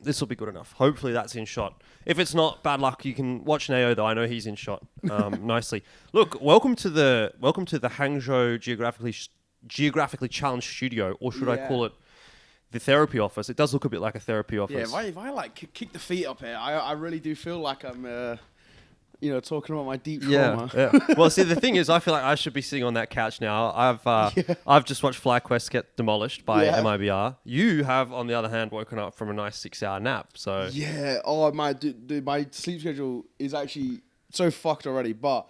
this will be good enough. Hopefully that's in shot. If it's not, bad luck. You can watch Ne0kai though. I know he's in shot nicely. Look, welcome to the Hangzhou Geographically Challenged studio, or should I call it the therapy office? It does look a bit like a therapy office. Yeah, if I like kick the feet up here, I really do feel like I'm talking about my deep trauma. Yeah. Well, see, the thing is, I feel like I should be sitting on that couch now. I've just watched FlyQuest get demolished by MIBR. You have, on the other hand, woken up from a nice 6-hour nap. So yeah. Oh my dude, my sleep schedule is actually so fucked already. But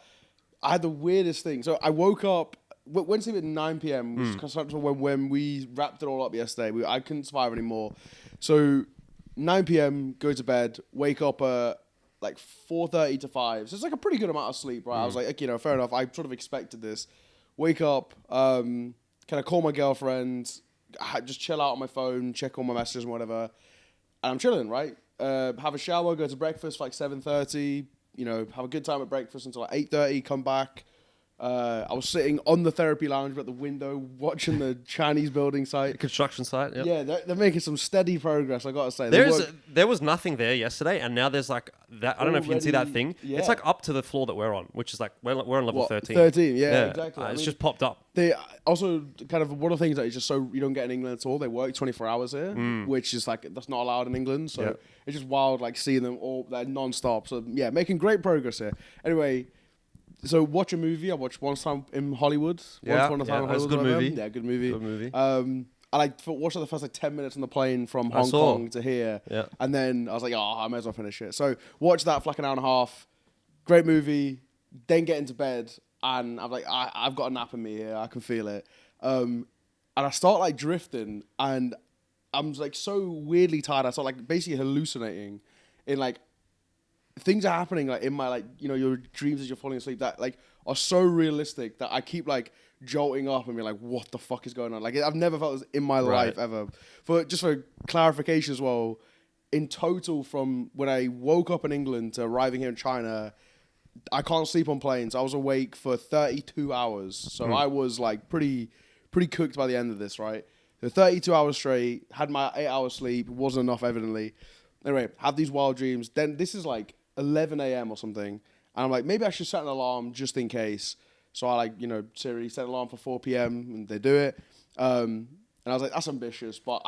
I had the weirdest thing. So I woke up. Went to sleep at 9 p.m. which was when we wrapped it all up yesterday. I couldn't survive anymore. So 9 p.m. go to bed. Wake up like 4:30 to 5. So it's like a pretty good amount of sleep, right? I was like, fair enough. I sort of expected this. Wake up, kind of call my girlfriend, just chill out on my phone, check all my messages and whatever. And I'm chilling, right? Have a shower, go to breakfast for like 7:30. Have a good time at breakfast until like 8:30. Come back. I was sitting on the therapy lounge at the window watching the Chinese building site. The construction site, yep. Yeah, they're making some steady progress, I gotta say. There was nothing there yesterday, and now there's like that. I don't know if you can see that thing. Yeah. It's like up to the floor that we're on, which is like we're on level 13. 13, yeah. Exactly. It's just popped up. They also kind of one of the things that is just so you don't get in England at all. They work 24 hours here, which is like that's not allowed in England. So it's just wild, like seeing them all like non-stop. So yeah, making great progress here. Anyway. So watch a movie. I watched Once Time in Hollywood. Once Upon a Time in Hollywood. Good movie. Yeah, good movie. Good movie. I watched the first 10 minutes on the plane from Hong Kong to here. Yeah. And then I was like, I may as well finish it. So watch that for like an hour and a half. Great movie. Then get into bed. And I'm like, I've got a nap in me here. I can feel it. And I start like drifting. And I'm like so weirdly tired. I start like basically hallucinating in like, things are happening like in my like your dreams as you're falling asleep that like are so realistic that I keep like jolting up and be like, what the fuck is going on? Like I've never felt this in my life ever. For clarification as well, in total from when I woke up in England to arriving here in China, I can't sleep on planes. I was awake for 32 hours, so I was like pretty cooked by the end of this, right? So 32 hours straight, had my 8 hours sleep, wasn't enough evidently. Anyway, have these wild dreams. Then this is like 11 a.m. or something. And I'm like, maybe I should set an alarm just in case. So I like, Siri, set an alarm for 4 p.m. and they do it. And I was like, that's ambitious. But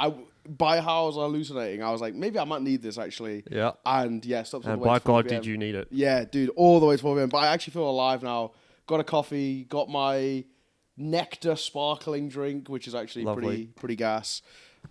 by how I was hallucinating, I was like, maybe I might need this actually. Yeah. And yeah, stopped all and the way by to 4 God, PM. did you need it? Yeah, dude, all the way to 4 p.m. But I actually feel alive now. Got a coffee, got my nectar sparkling drink, which is actually pretty gas.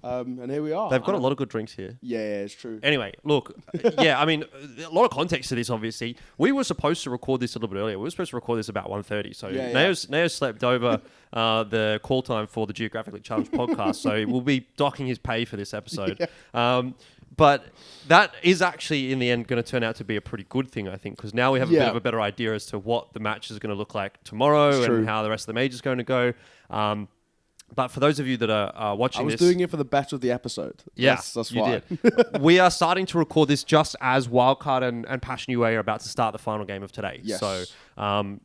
And here we are. They've got a lot of good drinks here. Yeah, it's true. Anyway, look, I mean, a lot of context to this, obviously. We were supposed to record this a little bit earlier. We were supposed to record this about 1:30. So Ne0kai slept over the call time for the Geographically Challenged podcast. So we'll be docking his pay for this episode. But that is actually, in the end, going to turn out to be a pretty good thing, I think, because now we have a bit of a better idea as to what the match is going to look like tomorrow and how the rest of the major is going to go. But for those of you that are watching this... I was doing it for the best of the episode. Yeah, that's you why. did. We are starting to record this just as Wildcard and Passion UA are about to start the final game of today. Yes. So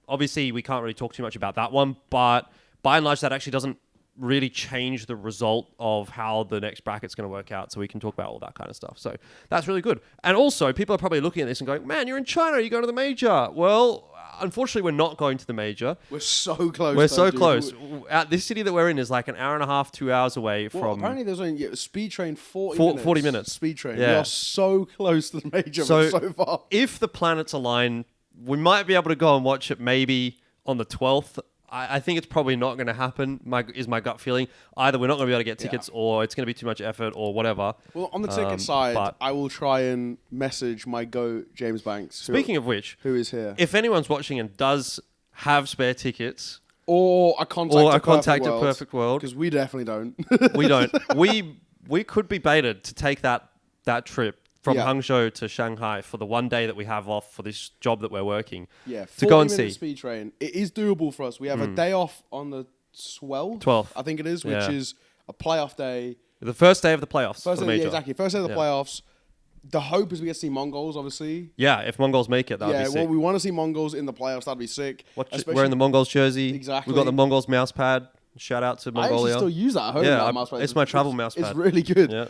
obviously we can't really talk too much about that one, but by and large that actually doesn't really change the result of how the next bracket's going to work out, so we can talk about all that kind of stuff. So that's really good. And also, people are probably looking at this and going, man, you're in China, you go to the major. Well, unfortunately, we're not going to the major. We're so close. We're so close. This city that we're in is like an hour and a half, 2 hours away from... apparently there's only a speed train 40 minutes. Speed train. Yeah. We are so close to the major, but so far. If the planets align, we might be able to go and watch it maybe on the 12th. I think it's probably not going to happen, is my gut feeling. Either we're not going to be able to get tickets or it's going to be too much effort or whatever. Well, on the ticket side, I will try and message my GOAT, James Banks. Speaking of which, who is here. If anyone's watching and does have spare tickets... Or a contact at Perfect World. Because we definitely don't. We don't. We could be baited to take that trip from Hangzhou to Shanghai for the one day that we have off for this job that we're working. Yeah, to go and see. Speed train. It is doable for us. We have a day off on the 12th, I think it is, which is a playoff day. The first day of the playoffs. First day, exactly. First day of the playoffs. The hope is we get to see Mongolz, obviously. Yeah, if Mongolz make it, that would be sick. Well, we want to see Mongolz in the playoffs. That'd be sick. Wearing the Mongolz jersey. Exactly. We've got the Mongolz mouse pad. Shout out to Mongolia. I actually still use that at home. Yeah, it's my travel mouse pad. It's really good. Yeah.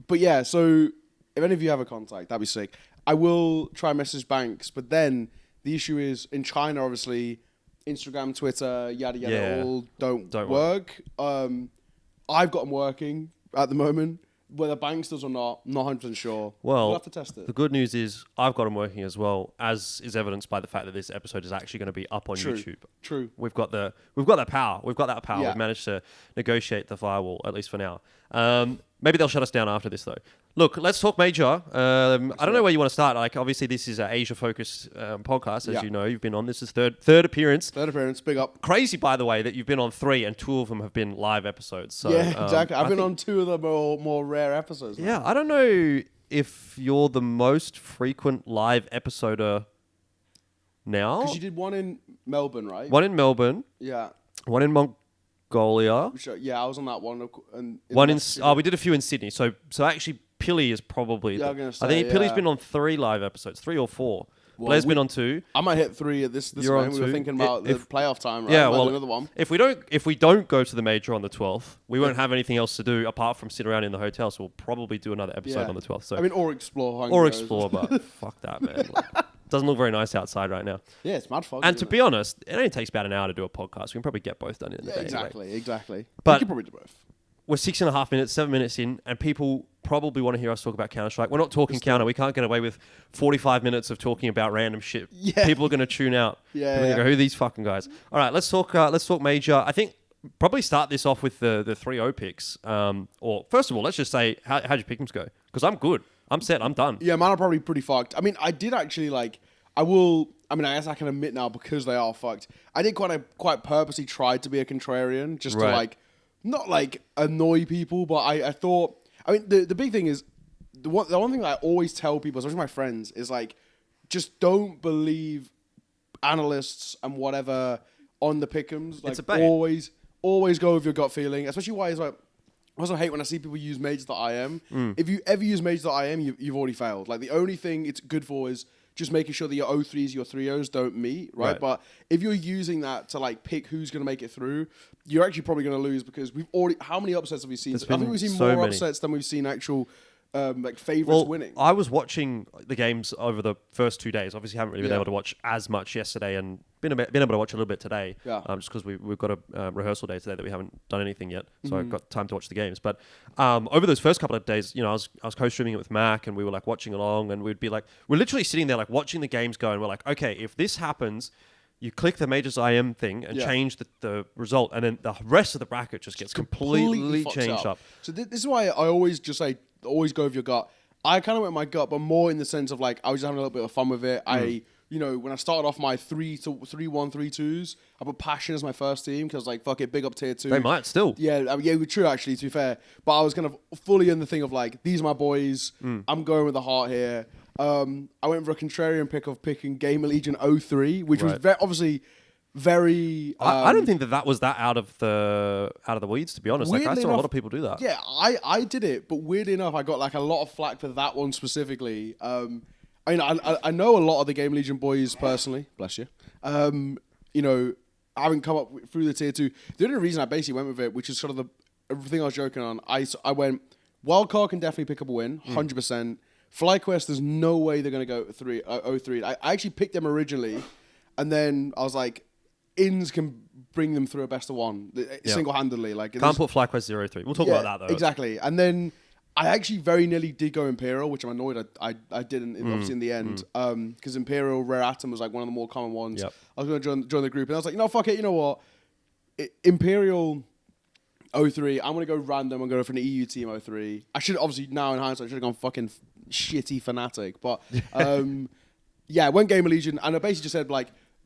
But yeah, so if any of you have a contact, that'd be sick. I will try and message Banks, but then the issue is in China, obviously, Instagram, Twitter, yada yada, all don't work. I've got them working at the moment. Whether Banks does or not 100% sure. Well, we'll have to test it. The good news is I've got them working as well, as is evidenced by the fact that this episode is actually going to be up on YouTube. True. We've got that power. We've got that power. Yeah. We've managed to negotiate the firewall, at least for now. Maybe they'll shut us down after this, though. Look, let's talk Major. I don't know where you want to start. Like, obviously, this is an Asia-focused podcast, as you know. You've been on. This is third appearance. Third appearance. Big up. Crazy, by the way, that you've been on 3 and 2 of them have been live episodes. So, yeah, exactly. I've been on 2 of the more rare episodes. Yeah, I don't know if you're the most frequent live episoder now. Because you did one in Melbourne, right? One in Melbourne. Yeah. One in Mongolia. Yeah, I was on that one. And one in we did a few in Sydney. So actually, Pilly is probably. Yeah, I think Pilly's been on 3 live episodes, 3 or 4. Well, Bleh's been on 2. I might hit 3 at this You're moment. on 2. We were thinking about the playoff time, right? Yeah, well, another one. If we don't go to the Major on the 12th, we won't have anything else to do apart from sit around in the hotel. So we'll probably do another episode on the 12th. So or explore. But fuck that, man. Doesn't look very nice outside right now. Yeah, it's mad fog. And to be honest, it only takes about an hour to do a podcast. We can probably get both done in a day. Exactly. But we could probably do both. We're 6.5 minutes, 7 minutes in, and people probably want to hear us talk about Counter-Strike. We're not talking counter. We can't get away with 45 minutes of talking about random shit. Yeah. People are going to tune out. Yeah. People are going to go, who are these fucking guys? All right, let's talk Major. I think probably start this off with the 3-0 picks. Or first of all, let's just say, how'd your pick'ems go? Because I'm good. I'm set. I'm done. Yeah, mine are probably pretty fucked. I mean, I did actually I guess I can admit now because they are fucked. I did quite purposely try to be a contrarian just to not annoy people, but I thought, I mean, the big thing is, the one thing that I always tell people, especially my friends, is just don't believe analysts and whatever on the pick'ems. It's a bait. Always go with your gut feeling, especially why is I also hate when I see people use majors.im. If you ever use majors.im, you've already failed. The only thing it's good for is just making sure that your 0-3s, your 3-0s don't meet, right? But if you're using that to pick who's going to make it through, you're actually probably going to lose because we've already... How many upsets have we seen? I think we've seen more upsets than we've seen actual favourites winning. I was watching the games over the first 2 days. Obviously, haven't really been able to watch as much yesterday and been able to watch a little bit today. Just because we've got a rehearsal day today that we haven't done anything yet, so I've got time to watch the games. But over those first couple of days, I was co-streaming it with Mac, and we were watching along, and we'd be we're literally sitting there watching the games go, and we're okay, if this happens, you click the Majors IM thing and change the result, and then the rest of the bracket just gets completely changed up. So this is why I always just say, always go with your gut. I kind of went with my gut, but more in the sense of I was just having a little bit of fun with it. When I started off my 3-1, 3-2s, I put Passion as my first team because fuck it, big up tier 2. They might still. Yeah, true actually, to be fair. But I was kind of fully in the thing of these are my boys. I'm going with the heart here. I went for a contrarian pick of picking Gamer Legion 03, which was obviously very... I don't think that was that out of the weeds, to be honest. I saw a lot of people do that. Yeah, I did it, but weirdly enough, I got a lot of flack for that one specifically. I know a lot of the Game Legion boys personally. Bless you. I haven't come up through the tier 2. The only reason I basically went with it, which is sort of everything I was joking on, I went, Wildcard can definitely pick up a win, 100%. FlyQuest, there's no way they're going to go 0-3. I actually picked them originally, and then I was Inns can bring them through a best of 1 single-handedly. Can't put FlyQuest 0-3. We'll talk about that, though. Exactly. And then I actually very nearly did go Imperial, which I'm annoyed I didn't, obviously, in the end. Because Imperial Rare Atom was one of the more common ones. Yep. I was going to join the group, and I was fuck it, you know what? Imperial 0-3, I'm going to go random and go for an EU team 0-3. I should, obviously, now in hindsight, I should have gone fucking shitty Fnatic. But, I went Gamer Legion, and I basically just said,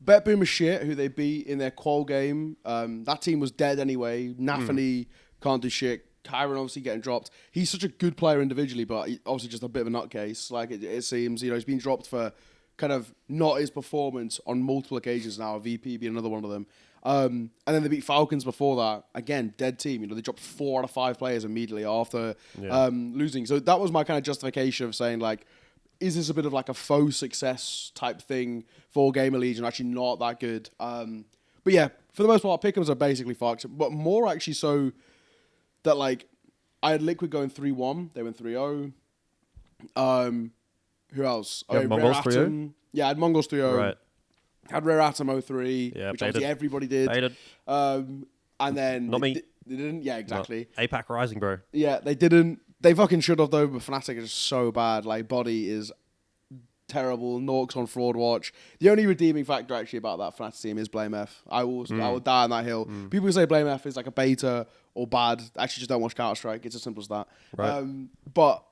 Bet Boom is shit, who they beat in their qual game. That team was dead anyway. Nafany can't do shit. Kyron obviously getting dropped. He's such a good player individually, but obviously just a bit of a nutcase. It seems, he's been dropped for kind of not his performance on multiple occasions now. VP being another one of them. And then they beat Falcons before that. Again, dead team. They dropped 4 out of 5 players immediately after losing. So that was my kind of justification of saying is this a bit of a faux success type thing for Gamer Legion? Actually not that good. But yeah, for the most part, pick'ems are basically fucked. But more actually so that I had Liquid going 3-1. They went 3-0. Who else? Mongolz 3-0? Yeah, I had Mongolz 3-0. Right. Had Rare Atom 0-3, which obviously everybody did. Baited. And then... Not me. They didn't? Yeah, exactly. No. APAC Rising, bro. Yeah, they didn't. They fucking should have, though, but Fnatic is just so bad. Like, Body is terrible. Nork's on Fraud Watch. The only redeeming factor, actually, about that Fnatic team is Blame F. I will die on that hill. People who say Blame F is like a beta or bad actually just don't watch Counter-Strike. It's as simple as that. Right. But...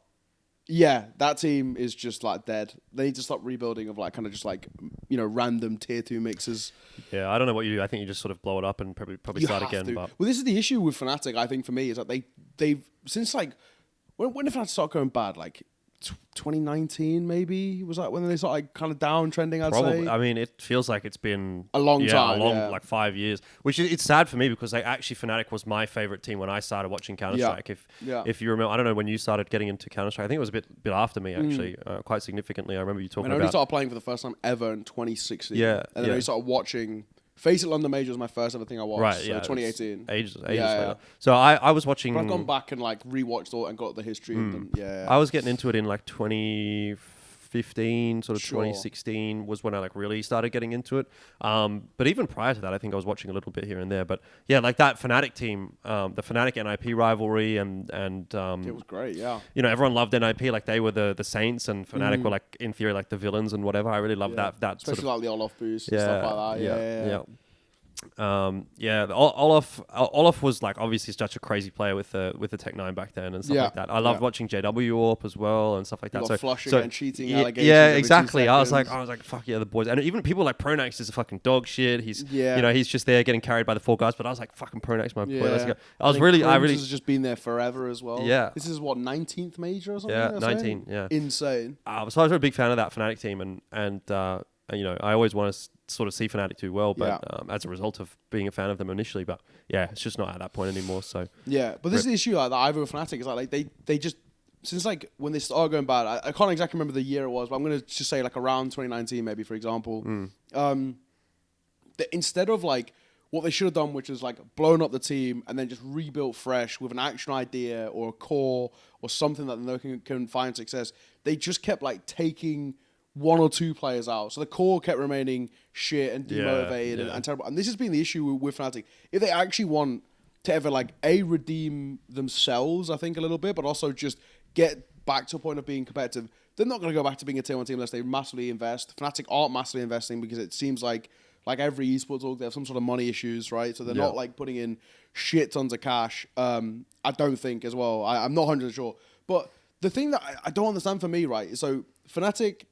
yeah, that team is just like dead. They need to stop rebuilding of like kind of just like, you know, random tier 2 mixes. Yeah, I don't know what you do. I think you just sort of blow it up and probably start again. But well, this is the issue with Fnatic. I think for me is that they've since like when did Fnatic start going bad? Like 2019 maybe, was that when they started like kind of downtrending? I'd say. I mean, it feels like it's been a long time, like 5 years. Which it's sad for me because Fnatic was my favorite team when I started watching Counter Strike. If you remember, I don't know when you started getting into Counter Strike. I think it was a bit after me actually, quite significantly. I remember you talking about. I only started playing for the first time ever in 2016. Yeah, and then I started watching. Face It London Major was my first ever thing I watched. Right, yeah. So 2018. Ages later. So I was watching... But I've gone back and like rewatched all and got the history of them. I was getting into it in like 2015, sort of 2016 was when I like really started getting into it. But even prior to that, I think I was watching a little bit here and there. But yeah, like that Fnatic team, the Fnatic NIP rivalry and it was great, yeah. You know, everyone loved NIP, like they were the saints and Fnatic were like in theory like the villains and whatever. I really loved that especially sort of, like the Olaf boost and stuff like that. Olaf was like obviously such a crazy player with the Tech9 back then and stuff like that. I loved watching JW Warp as well and stuff like that. Flushing and cheating allegations. Yeah, exactly. I was like, fuck yeah, the boys. And even people like Pronax is a fucking dog shit. He's you know, he's just there getting carried by the 4 guys. But I was like, fucking Pronax, my boy. Let's go. I really has just been there forever as well. Yeah. This is what 19th major or something. Yeah, 19. Yeah. Insane. So I was a big fan of that Fnatic team and you know, I always want to sort of see Fnatic do well, but as a result of being a fan of them initially, but yeah, it's just not at that point anymore. So yeah, but this is the issue like, that I have with Fnatic is like they just since like when they started going bad, I can't exactly remember the year it was, but I'm gonna just say like around 2019 maybe, for example. Instead of like what they should have done, which is like blown up the team and then just rebuilt fresh with an action idea or a core or something that they can find success, they just kept like taking 1 or 2 players out. So the core kept remaining shit and demotivated and terrible. And this has been the issue with Fnatic. If they actually want to ever like redeem themselves, I think a little bit, but also just get back to a point of being competitive, they're not going to go back to being a tier 1 team unless they massively invest. Fnatic aren't massively investing because it seems like every esports org, they have some sort of money issues, right? So they're not like putting in shit tons of cash. I don't think as well. I'm not 100% sure. But the thing that I don't understand for me, right? So Fnatic,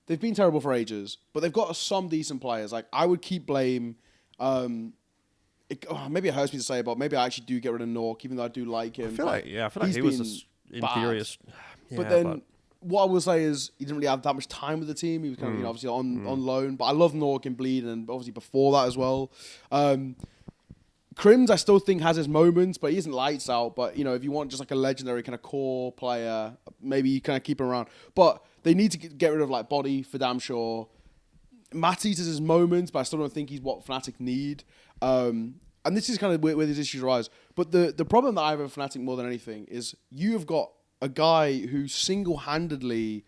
they've been terrible for ages, but they've got some decent players. Like, I would keep Blame. Maybe it hurts me to say, but maybe I actually do get rid of Nork, even though I do like him. I feel like he was in theory. But then what I will say is he didn't really have that much time with the team. He was kind of obviously on loan. But I love Nork and Bleed, and obviously before that as well. Crims, I still think has his moments, but he isn't lights out. But you know, if you want just like a legendary kind of core player, maybe you kind of keep him around. But they need to get rid of like Body for damn sure. Matisse has his moments, but I still don't think he's what Fnatic need. And this is kind of where these issues arise. But the problem that I have with Fnatic more than anything is you have got a guy who single-handedly,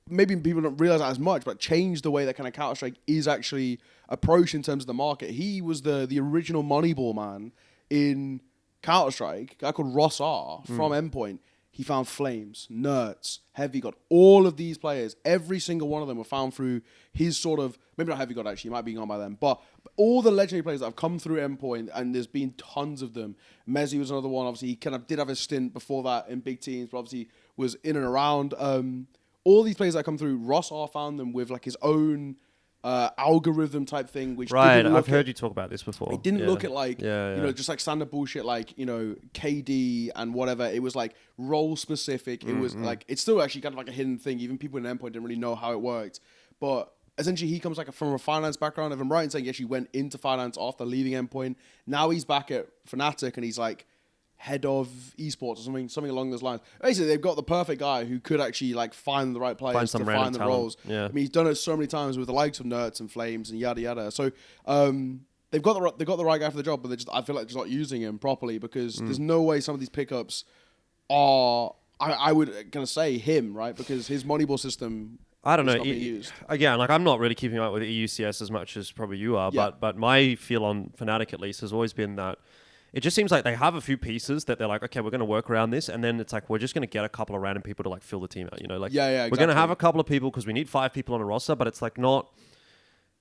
maybe people don't realize that as much, but changed the way that kind of Counter-Strike is actually approached in terms of the market. He was the original Moneyball man in Counter-Strike, a guy called Ross R from Endpoint. He found Flames, Nerds, Heavy God, all of these players, every single one of them were found through his sort of, maybe not Heavy God actually, he might be gone by then, but all the legendary players that have come through Endpoint, and there's been tons of them. Mezzi was another one, obviously he kind of did have a stint before that in big teams, but obviously was in and around. All these players that come through, Ross R found them with like his own algorithm type thing, which I've heard you talk about this before. It didn't look at like you know, just like standard bullshit like, you know, KD and whatever. It was like role specific. It was like, it's still actually kind of like a hidden thing. Even people in Endpoint didn't really know how it worked. But essentially he comes like from a finance background. If I'm right in saying he actually went into finance after leaving Endpoint. Now he's back at Fnatic and he's like head of esports or something along those lines. Basically, they've got the perfect guy who could actually like find the right players to find the roles. Yeah. I mean, he's done it so many times with the likes of Nerds and Flames and yada yada. So they've got the right guy for the job, but I feel like they're just not using him properly because there's no way some of these pickups are. I would gonna say him, right? Because his Moneyball system. I don't know. Again, like I'm not really keeping up with EUCS as much as probably you are, but my feel on Fnatic at least has always been that it just seems like they have a few pieces that they're like, okay, we're going to work around this, and then it's like we're just going to get a couple of random people to like fill the team out, you know, like exactly. We're going to have a couple of people because we need 5 people on a roster, but it's like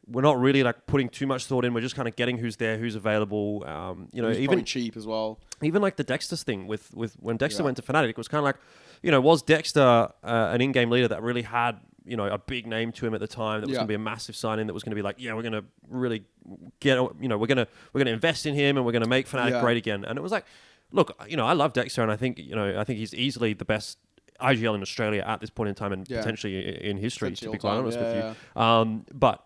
we're not really like putting too much thought in. We're just kind of getting who's there, who's available. You know, even cheap as well. Even like the Dexter's thing with when Dexter went to Fnatic, it was kind of like, you know, was Dexter an in-game leader that really had, you know, a big name to him at the time that was going to be a massive signing that was going to be like, we're going to really get, you know, we're going to invest in him and we're going to make Fnatic great again. And it was like, look, you know, I love Dexter and I think he's easily the best IGL in Australia at this point in time and potentially in history, to be quite honest with you. But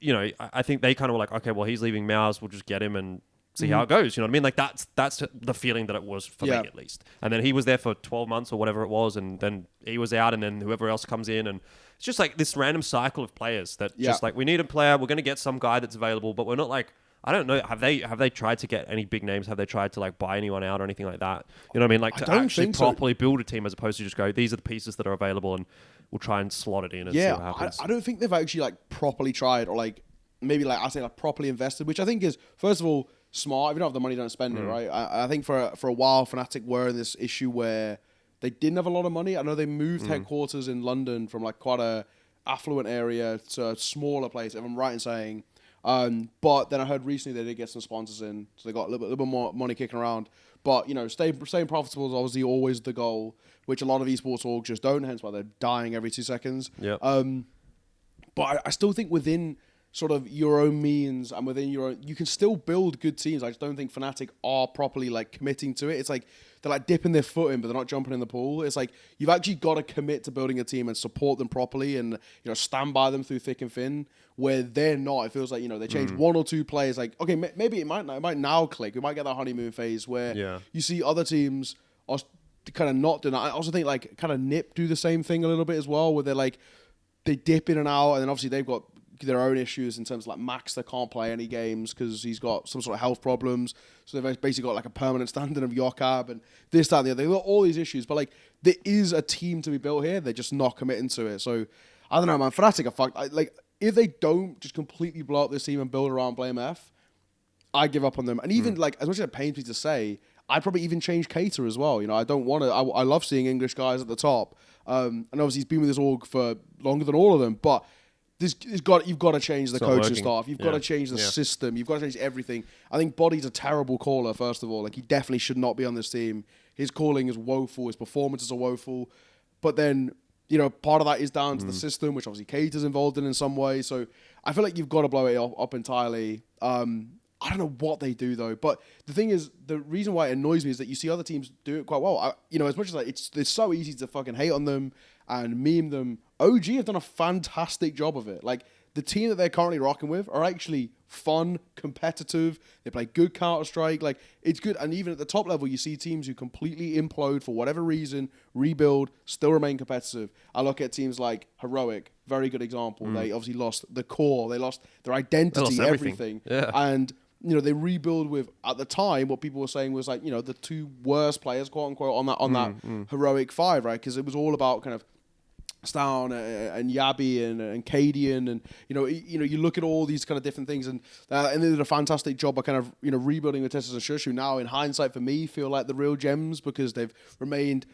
you know, I think they kind of were like, okay, well, he's leaving Mouse, we'll just get him and see how it goes. You know what I mean? Like that's the feeling that it was for me at least. And then he was there for 12 months or whatever it was, and then he was out, and then whoever else comes in, and it's just like this random cycle of players that just like we need a player, we're going to get some guy that's available, but we're not like, I don't know. Have they tried to get any big names? Have they tried to like buy anyone out or anything like that? You know what I mean? Like to actually properly build a team as opposed to just go, these are the pieces that are available, and we'll try and slot it in and see what happens. I don't think they've actually like properly tried or like maybe like I say like properly invested, which I think is first of all smart. If you don't have the money, don't spend it, right? I think for a while, Fnatic were in this issue where they didn't have a lot of money. I know they moved headquarters in London from like quite a affluent area to a smaller place, if I'm right in saying. But then I heard recently they did get some sponsors in, so they got a little bit more money kicking around. But you know, staying profitable is obviously always the goal, which a lot of esports orgs just don't. Hence why they're dying every 2 seconds. Yeah. But I still think within sort of your own means and within your own, you can still build good teams. I just don't think Fnatic are properly like committing to it. It's like they're like dipping their foot in, but they're not jumping in the pool. It's like you've actually got to commit to building a team and support them properly, and you know, stand by them through thick and thin. Where they're not, it feels like, you know, they change 1 or 2 players. Like, okay, maybe it might now click. We might get that honeymoon phase where you see other teams are kind of not doing that. I also think like kind of Nip do the same thing a little bit as well, where they're like they dip in and out, and then obviously they've got their own issues in terms of like Max that can't play any games because he's got some sort of health problems. So they've basically got like a permanent standing of Yokab and this, that, and the other. They've got all these issues, but like there is a team to be built here. They're just not committing to it. So I don't know, man. Fnatic are fucked. Like if they don't just completely blow up this team and build around Blame F, I give up on them. And even like as much as it pains me to say, I'd probably even change Cater as well. You know, I don't want to. I love seeing English guys at the top, and obviously he's been with this org for longer than all of them, but. You've got to change the coaching staff. You've got to change the system. You've got to change everything. I think Body's a terrible caller, first of all. Like, he definitely should not be on this team. His calling is woeful. His performances are woeful. But then, you know, part of that is down to the system, which obviously Cater's involved in some way. So I feel like you've got to blow it up entirely. I don't know what they do, though. But the thing is, the reason why it annoys me is that you see other teams do it quite well. You know, as much as like, it's so easy to fucking hate on them and meme them, OG have done a fantastic job of it. Like, the team that they're currently rocking with are actually fun, competitive. They play good Counter-Strike. Like, it's good. And even at the top level, you see teams who completely implode for whatever reason, rebuild, still remain competitive. I look at teams like Heroic, very good example. They obviously lost the core. They lost their identity, lost everything. Yeah. And, you know, they rebuild with, at the time, what people were saying was like, you know, the 2 worst players, quote unquote, on that Heroic 5, right? Because it was all about kind of Stown and Yabi and Cadian, and you look at all these kind of different things, and they did a fantastic job of kind of rebuilding with Tessus and Shushu. Now, in hindsight, for me, feel like the real gems because they've remained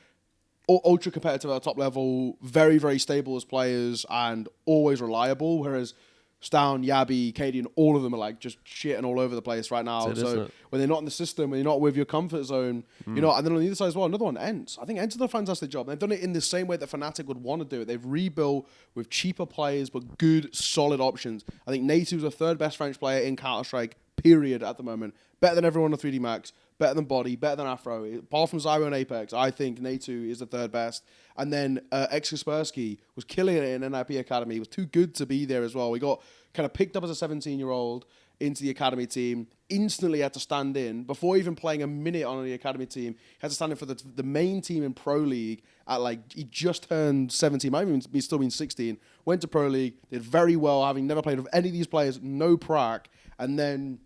ultra competitive at the top level, very very stable as players, and always reliable. Whereas Stown, Yabi, Cadian, all of them are like just shitting all over the place right now. So when they're not in the system, when you're not with your comfort zone, and then on the other side as well, another one, Ents. I think Ents done a fantastic job. They've done it in the same way that Fnatic would want to do it. They've rebuilt with cheaper players, but good, solid options. I think Ne0kai is the 3rd best French player in Counter-Strike, period, at the moment. Better than everyone on 3D Max, better than Body, better than Afro. Apart from Zyro and Apex, I think Ne0kai is the 3rd best. And then Kaspersky was killing it in NIP Academy. He was too good to be there as well. We got kind of picked up as a 17-year-old into the academy team, instantly had to stand in, before even playing a minute on the academy team, had to stand in for the main team in Pro League at like, he just turned 17, might even be still been 16, went to Pro League, did very well, having never played with any of these players, no prac, and then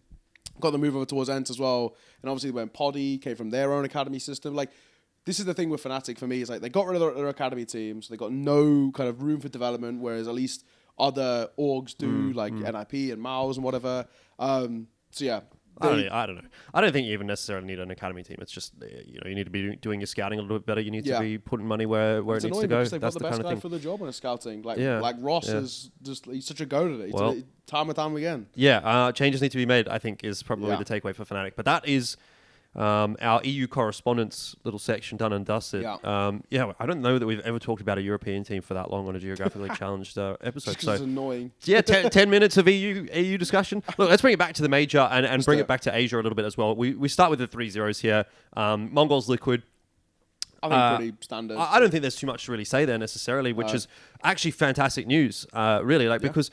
got the move over towards Ent as well. And obviously when Poddy came from their own academy system, like, this is the thing with Fnatic for me, is like they got rid of their academy team, so they got no kind of room for development, whereas at least other orgs do, like NIP and MOUZ and whatever. So yeah. I don't know. I don't think you even necessarily need an academy team. It's just, you need to be doing your scouting a little bit better. You need to be putting money where it needs to go. They've got the best guy for the job when it's scouting. Like Ross is just, he's such a go to it. Well, time and time again. Yeah, changes need to be made, I think, is probably the takeaway for Fnatic. But that is our EU correspondence little section done and dusted. I don't know that we've ever talked about a European team for that long on a geographically challenged episode. So it's annoying. Yeah, 10 minutes of EU discussion. Look, let's bring it back to the major and bring it back to Asia a little bit as well. We start with the 3-0s here. Mongolz Liquid. I think pretty standard. I don't think there's too much to really say there necessarily, which is actually fantastic news, really. Because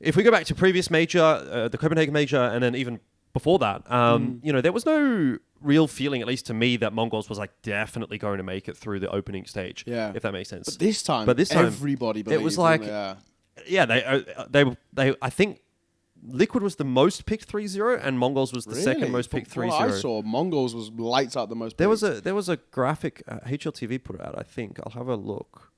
if we go back to previous major, the Copenhagen major, and then even before that, there was no real feeling, at least to me, that Mongolz was like definitely going to make it through the opening stage. Yeah, if that makes sense. But this time, everybody believed. It was like, they. I think Liquid was the most picked 3-0, and Mongolz was the second most picked 3-0. I saw Mongolz was lights out the most. There was a graphic HLTV put it out. I think I'll have a look.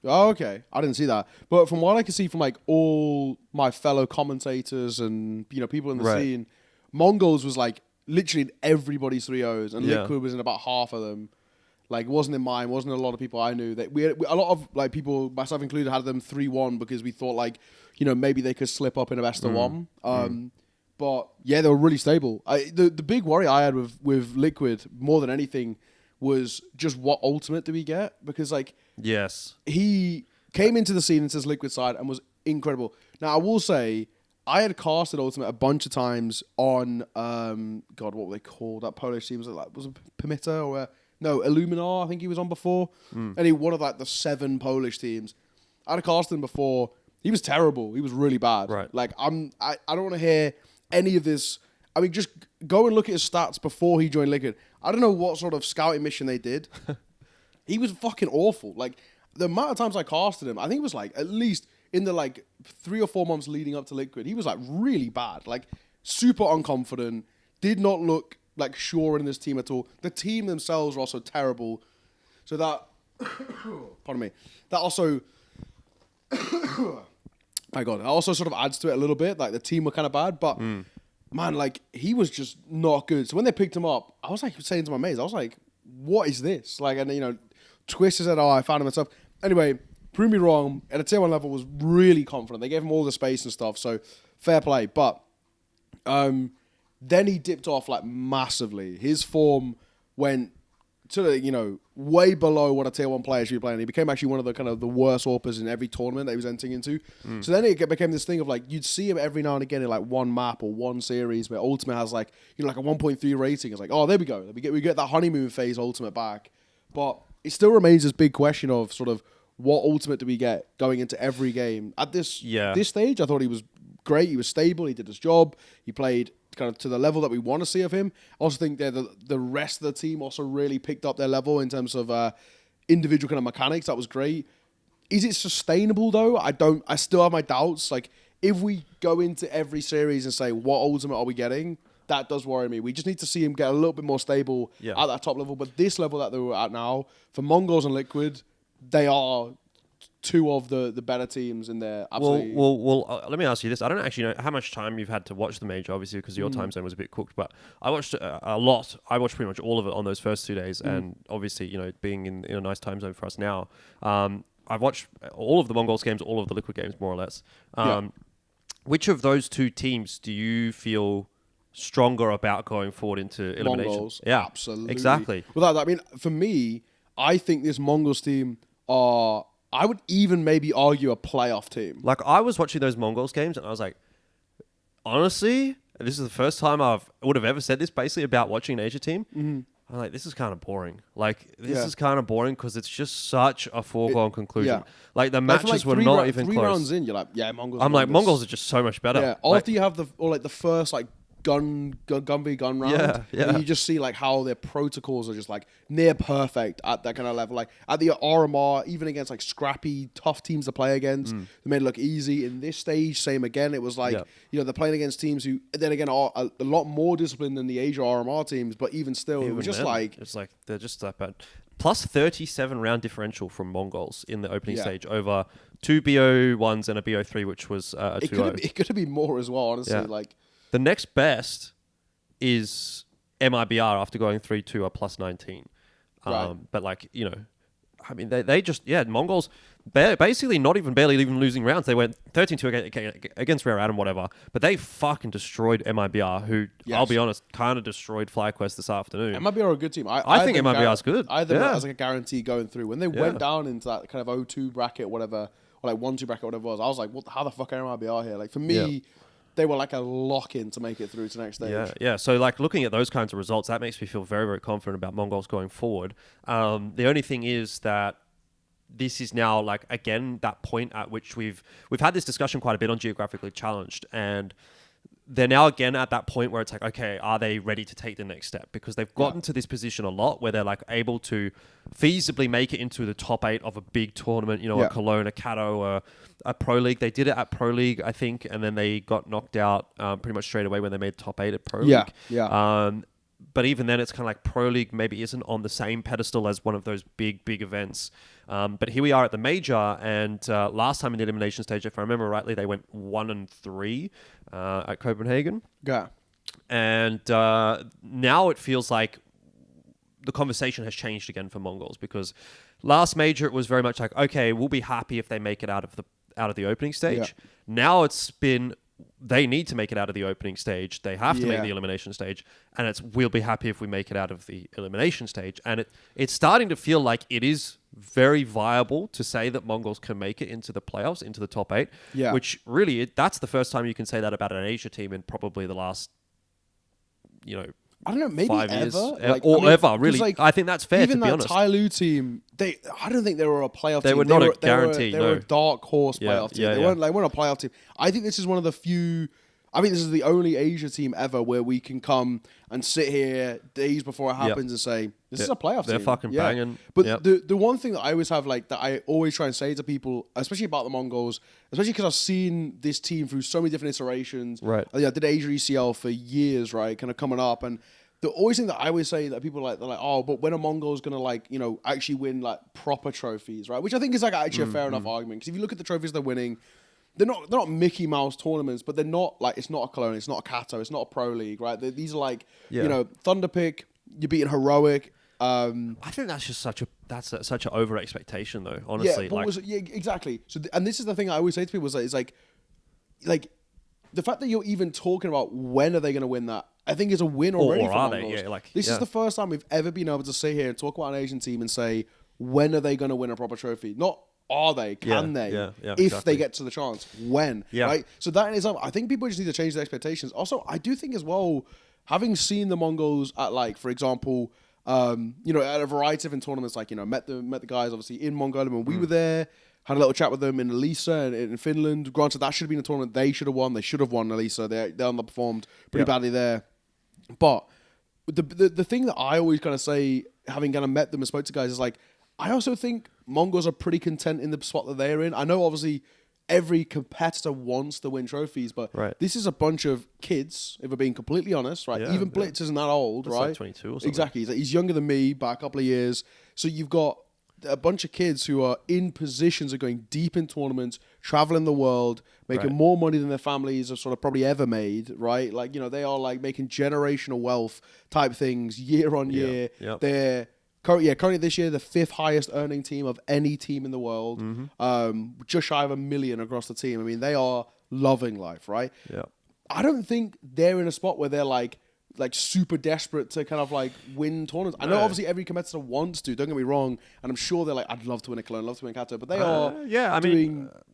Oh, okay. I didn't see that. But from what I can see from like all my fellow commentators and people in the scene, Mongolz was like literally in everybody's 3-0s, and Liquid was in about half of them. Like, it wasn't in mine, wasn't a lot of people I knew. That we a lot of like people, myself included, had them 3-1 because we thought like, maybe they could slip up in a best of one. But yeah, they were really stable. The big worry I had with Liquid more than anything was just what ultimate do we get? Because like, he came into the scene into his Liquid side and was incredible. Now I will say, I had casted ultimate a bunch of times on what were they called? That Polish team, was it Pimita or no, Illuminar, I think he was on before. And he one of like the 7 Polish teams. I had casted him before. He was terrible. He was really bad. Right. Like I don't want to hear any of this. I mean, just go and look at his stats before he joined Liquid. I don't know what sort of scouting mission they did. He was fucking awful. Like, the amount of times I casted him, I think it was like at least in the like 3 or 4 months leading up to Liquid, he was like really bad. Like, super unconfident. Did not look like sure in this team at all. The team themselves were also terrible. So that, pardon me, that also, my God, that also sort of adds to it a little bit. Like, the team were kind of bad, but man, like, he was just not good. So when they picked him up, I was like saying to my mates, I was like, what is this? Like, and Twist said, I found him and stuff. Anyway, prove me wrong. At a tier 1 level, was really confident. They gave him all the space and stuff, so fair play. But then he dipped off like massively. His form went to the, way below what a tier 1 player should be playing. He became actually one of the kind of the worst AWPers in every tournament that he was entering into. So then it became this thing of like, you'd see him every now and again in like one map or one series where Ultimate has like, like a 1.3 rating. It's like, oh, there we go. We get that honeymoon phase Ultimate back. But it still remains this big question of sort of what Ultimate do we get going into every game. At this stage, I thought he was great. He was stable. He did his job. He played kind of to the level that we want to see of him. I also think that the rest of the team also really picked up their level in terms of individual kind of mechanics. That was great. Is it sustainable though? I still have my doubts. Like, if we go into every series and say, what Ultimate are we getting? That does worry me. We just need to see him get a little bit more stable at that top level. But this level that they're at now, for Mongolz and Liquid, they are 2 of the better teams in there. Absolutely. Well, let me ask you this. I don't actually know how much time you've had to watch the major, obviously, because your time zone was a bit cooked. But I watched a lot. I watched pretty much all of it on those first 2 days. And obviously, being in a nice time zone for us now, I've watched all of the Mongolz games, all of the Liquid games, more or less. Which of those 2 teams do you feel stronger about going forward into Elimination? Mongolz, absolutely. Exactly. Without that, I mean, for me, I think this Mongolz team are, I would even maybe argue, a playoff team. Like, I was watching those Mongolz games and I was like, honestly, this is the first time I would have ever said this basically about watching an Asia team. I'm like, this is kind of boring. Like, this is kind of boring because it's just such a foregone conclusion. Like, the matches were not even close. 3 rounds in, you're like, Mongolz. I'm like, Mongolz are just so much better. Yeah, after you have the first, like, gun v gun round. Yeah. And you just see like how their protocols are just like near perfect at that kind of level. Like at the RMR, even against like scrappy, tough teams to play against, they made it look easy. In this stage, same again. It was like, they're playing against teams who then again are a lot more disciplined than the Asia RMR teams, but even still, it was just like... It's like, they're just that bad. Plus 37 round differential from Mongolz in the opening stage over 2 BO1s and a BO3, which was a 2-0. It could have been more as well, honestly. Like the next best is MIBR after going 3-2 or plus 19. Right. But like, I mean, they just, Mongolz, basically not even barely even losing rounds. They went 13-2 against Rare Adam, whatever. But they fucking destroyed MIBR, who, I'll be honest, kind of destroyed FlyQuest this afternoon. MIBR are a good team. I think MIBR is good. I think as like a guarantee going through. When they went down into that kind of 0-2 bracket, whatever, or like 1-2 bracket, whatever it was, I was like, how the fuck are MIBR here? Like, for me... They were like a lock-in to make it through to the next stage. Yeah. So, like, looking at those kinds of results, that makes me feel very, very confident about Mongolz going forward. The only thing is that this is now, like, again, that point at which we've had this discussion quite a bit on Geographically Challenged, and they're now again at that point where it's like, okay, are they ready to take the next step? Because they've gotten to this position a lot where they're like able to feasibly make it into the top 8 of a big tournament, a Cologne, a Cato, a Pro League. They did it at Pro League, I think, and then they got knocked out pretty much straight away when they made top 8 at Pro League. But even then, it's kind of like Pro League maybe isn't on the same pedestal as one of those big events. But here we are at the Major, and last time in the elimination stage, if I remember rightly, they went 1-3 at Copenhagen. Yeah. And now it feels like the conversation has changed again for Mongolz, because last Major it was very much like, okay, we'll be happy if they make it out of the opening stage. Now it's been, they need to make it out of the opening stage. They have to make the elimination stage, and it's, we'll be happy if we make it out of the elimination stage. And it's starting to feel like it is very viable to say that Mongolz can make it into the playoffs, into the top 8. Which really, that's the first time you can say that about an Asia team in probably the last, I don't know, maybe 5 ever. years. Like, Ever, really. Like, I think that's fair, to be honest. Even that Tai Lu team, I don't think they were a playoff team. They were not a guarantee, They were a dark horse playoff team. They weren't a playoff team. I think this is one of the few... I think this is the only Asia team ever where we can come and sit here days before it happens and say, this is a playoff team. They're fucking banging. But the one thing that I always have, like, that I always try and say to people, especially about the Mongols, especially because I've seen this team through so many different iterations. Right. I did Asia ECL for years, right, kind of coming up. And the always thing that I always say that people they're like, oh, but when are Mongols going to, actually win, like, proper trophies, right? Which I think is, like, actually a fair enough argument. Because if you look at the trophies they're winning, they're not Mickey Mouse tournaments, but they're not like, it's not a Cologne, it's not a Cato, it's not a Pro League, right? These are like, Thunderpick, you're beating Heroic. I think that's just such an over expectation, though. Honestly, exactly. So, and this is the thing I always say to people is like the fact that you're even talking about when are they going to win that, I think is a win already. Or are they? Yeah, this is the first time we've ever been able to sit here and talk about an Asian team and say, when are they going to win a proper trophy? Not are they? Can they? If they get to the chance, when? Right. So that is, I think people just need to change their expectations. Also, I do think as well, having seen the Mongols at, like, for example, at a variety of different tournaments, like, met the guys obviously in Mongolia when we were there. Had a little chat with them in Elisa and in Finland. Granted, that should have been a tournament they should have won. They should have won Elisa. They underperformed pretty badly there. But the thing that I always kind of say, having kind of met them and spoke to guys, is like, I also think Mongols are pretty content in the spot that they're in. I know, obviously, every competitor wants to win trophies, but this is a bunch of kids, if we're being completely honest, right? Even Blitz isn't that old, right? Like 22 or something. Exactly. He's younger than me by a couple of years. So you've got a bunch of kids who are in positions of going deep in tournaments, traveling the world, making more money than their families have sort of probably ever made, right? Like, they are like making generational wealth type things year on year. They're currently this year, the 5th highest earning team of any team in the world. Just shy of $1 million across the team. I mean, they are loving life, right? I don't think they're in a spot where they're like super desperate to kind of like win tournaments. I know obviously every competitor wants to, don't get me wrong, and I'm sure they're like, I'd love to win a Cologne, love to win a Cato, but they are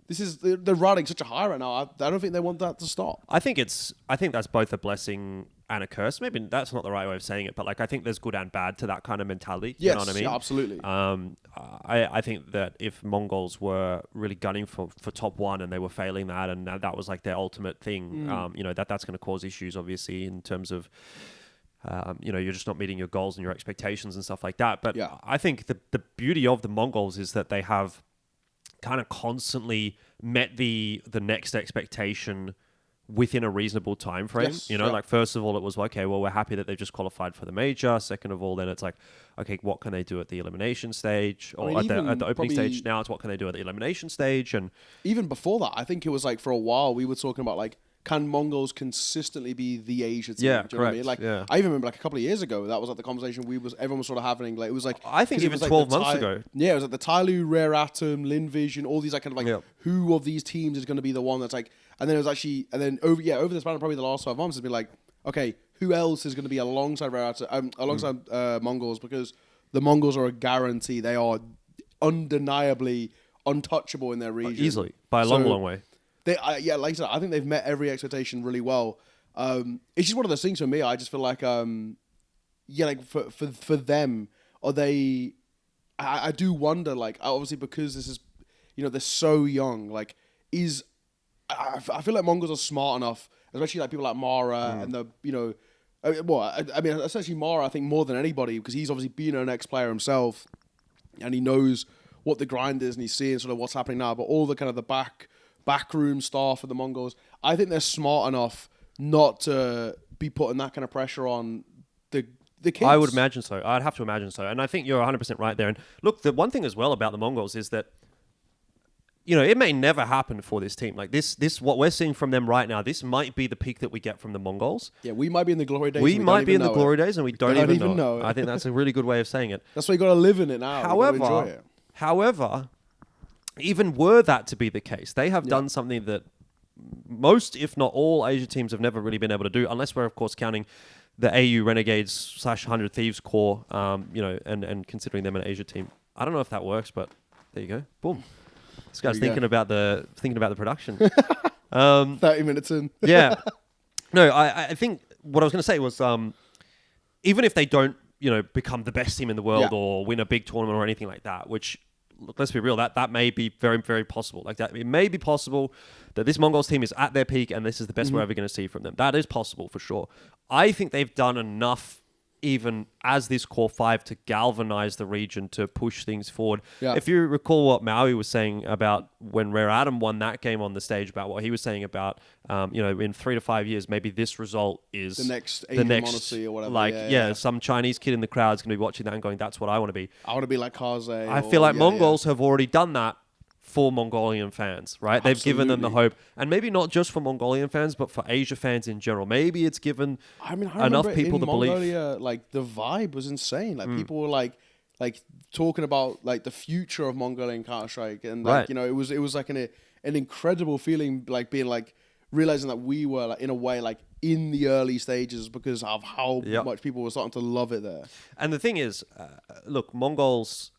they're riding such a high right now. I don't think they want that to stop. I think that's both a blessing and a curse. Maybe that's not the right way of saying it, but like I think there's good and bad to that kind of mentality. Yes, you know what I mean? Yeah, absolutely. I think that if Mongolz were really gunning for top one and they were failing that, and that was like their ultimate thing, that's going to cause issues, obviously, in terms of you're just not meeting your goals and your expectations and stuff like that. But I think the beauty of the Mongolz is that they have kind of constantly met the next expectation within a reasonable time frame. Yes, like first of all, it was okay, well, we're happy that they've just qualified for the major. Second of all, then it's like, okay, what can they do at the elimination stage or at the opening stage? Now it's what can they do at the elimination stage? And even before that, I think it was like for a while we were talking about like, can Mongols consistently be the Asia team? Yeah, do you know what I mean? Like, yeah. I even remember like a couple of years ago, that was like the conversation everyone was sort of having. Like, it was like, I think even 12 months ago. Yeah, it was like the Tyloo, Rare Atom, Lin Vision, all these like kind of like, who of these teams is going to be the one that's like, and then it was actually, and then over the span of probably the last 12 months, it's been like, okay, who else is going to be alongside Rare Atom, alongside Mongols? Because the Mongols are a guarantee. They are undeniably untouchable in their region. Easily, by a long way. Like I said, I think they've met every expectation really well. It's just one of those things for me. I just feel like, like for them, are they? I do wonder, like, obviously because this is, they're so young. Like, I feel like Mongols are smart enough, especially like people like Mara and essentially Mara. I think more than anybody because he's obviously been an ex-player himself, and he knows what the grind is and he's seeing sort of what's happening now. But all the kind of the backroom staff of the Mongols, I think they're smart enough not to be putting that kind of pressure on the kids. I would imagine so. I'd have to imagine so. And I think you're 100% right there. And look, the one thing as well about the Mongols is that, it may never happen for this team. Like this, what we're seeing from them right now, this might be the peak that we get from the Mongols. Yeah, we might be in the glory days. We might be in the glory days and we don't even know it. it. I think that's a really good way of saying it. That's why you got to live in it now. However, even were that to be the case, they have done something that most, if not all, Asia teams have never really been able to do, unless we're, of course, counting the AU Renegades / 100 Thieves core, and considering them an Asia team. I don't know if that works, but there you go. Boom. This guy's thinking about the production. 30 minutes in. Yeah. No, I think what I was going to say was, even if they don't, become the best team in the world or win a big tournament or anything like that, which, look, let's be real, that may be very, very possible. Like that, it may be possible that this Mongols team is at their peak and this is the best we're ever going to see from them. That is possible for sure. I think they've done enough, even as this core 5, to galvanize the region to push things forward. Yeah. If you recall what Maui was saying about when Rare Atom won that game on the stage, about what he was saying about, in 3 to 5 years, maybe this result is the next Monacy or whatever. Like, some Chinese kid in the crowd is going to be watching that and going, that's what I want to be. I want to be like Kaze. I feel like Mongols have already done that for Mongolian fans, right? Absolutely. They've given them the hope. And maybe not just for Mongolian fans, but for Asia fans in general. Maybe it's given enough people to believe. Mongolia, like, the vibe was insane. Like, people were like talking about like the future of Mongolian Counter-Strike. And like, it was like an incredible feeling, like being like realizing that we were like in a way like in the early stages because of how much people were starting to love it there. And the thing is, look, Mongols,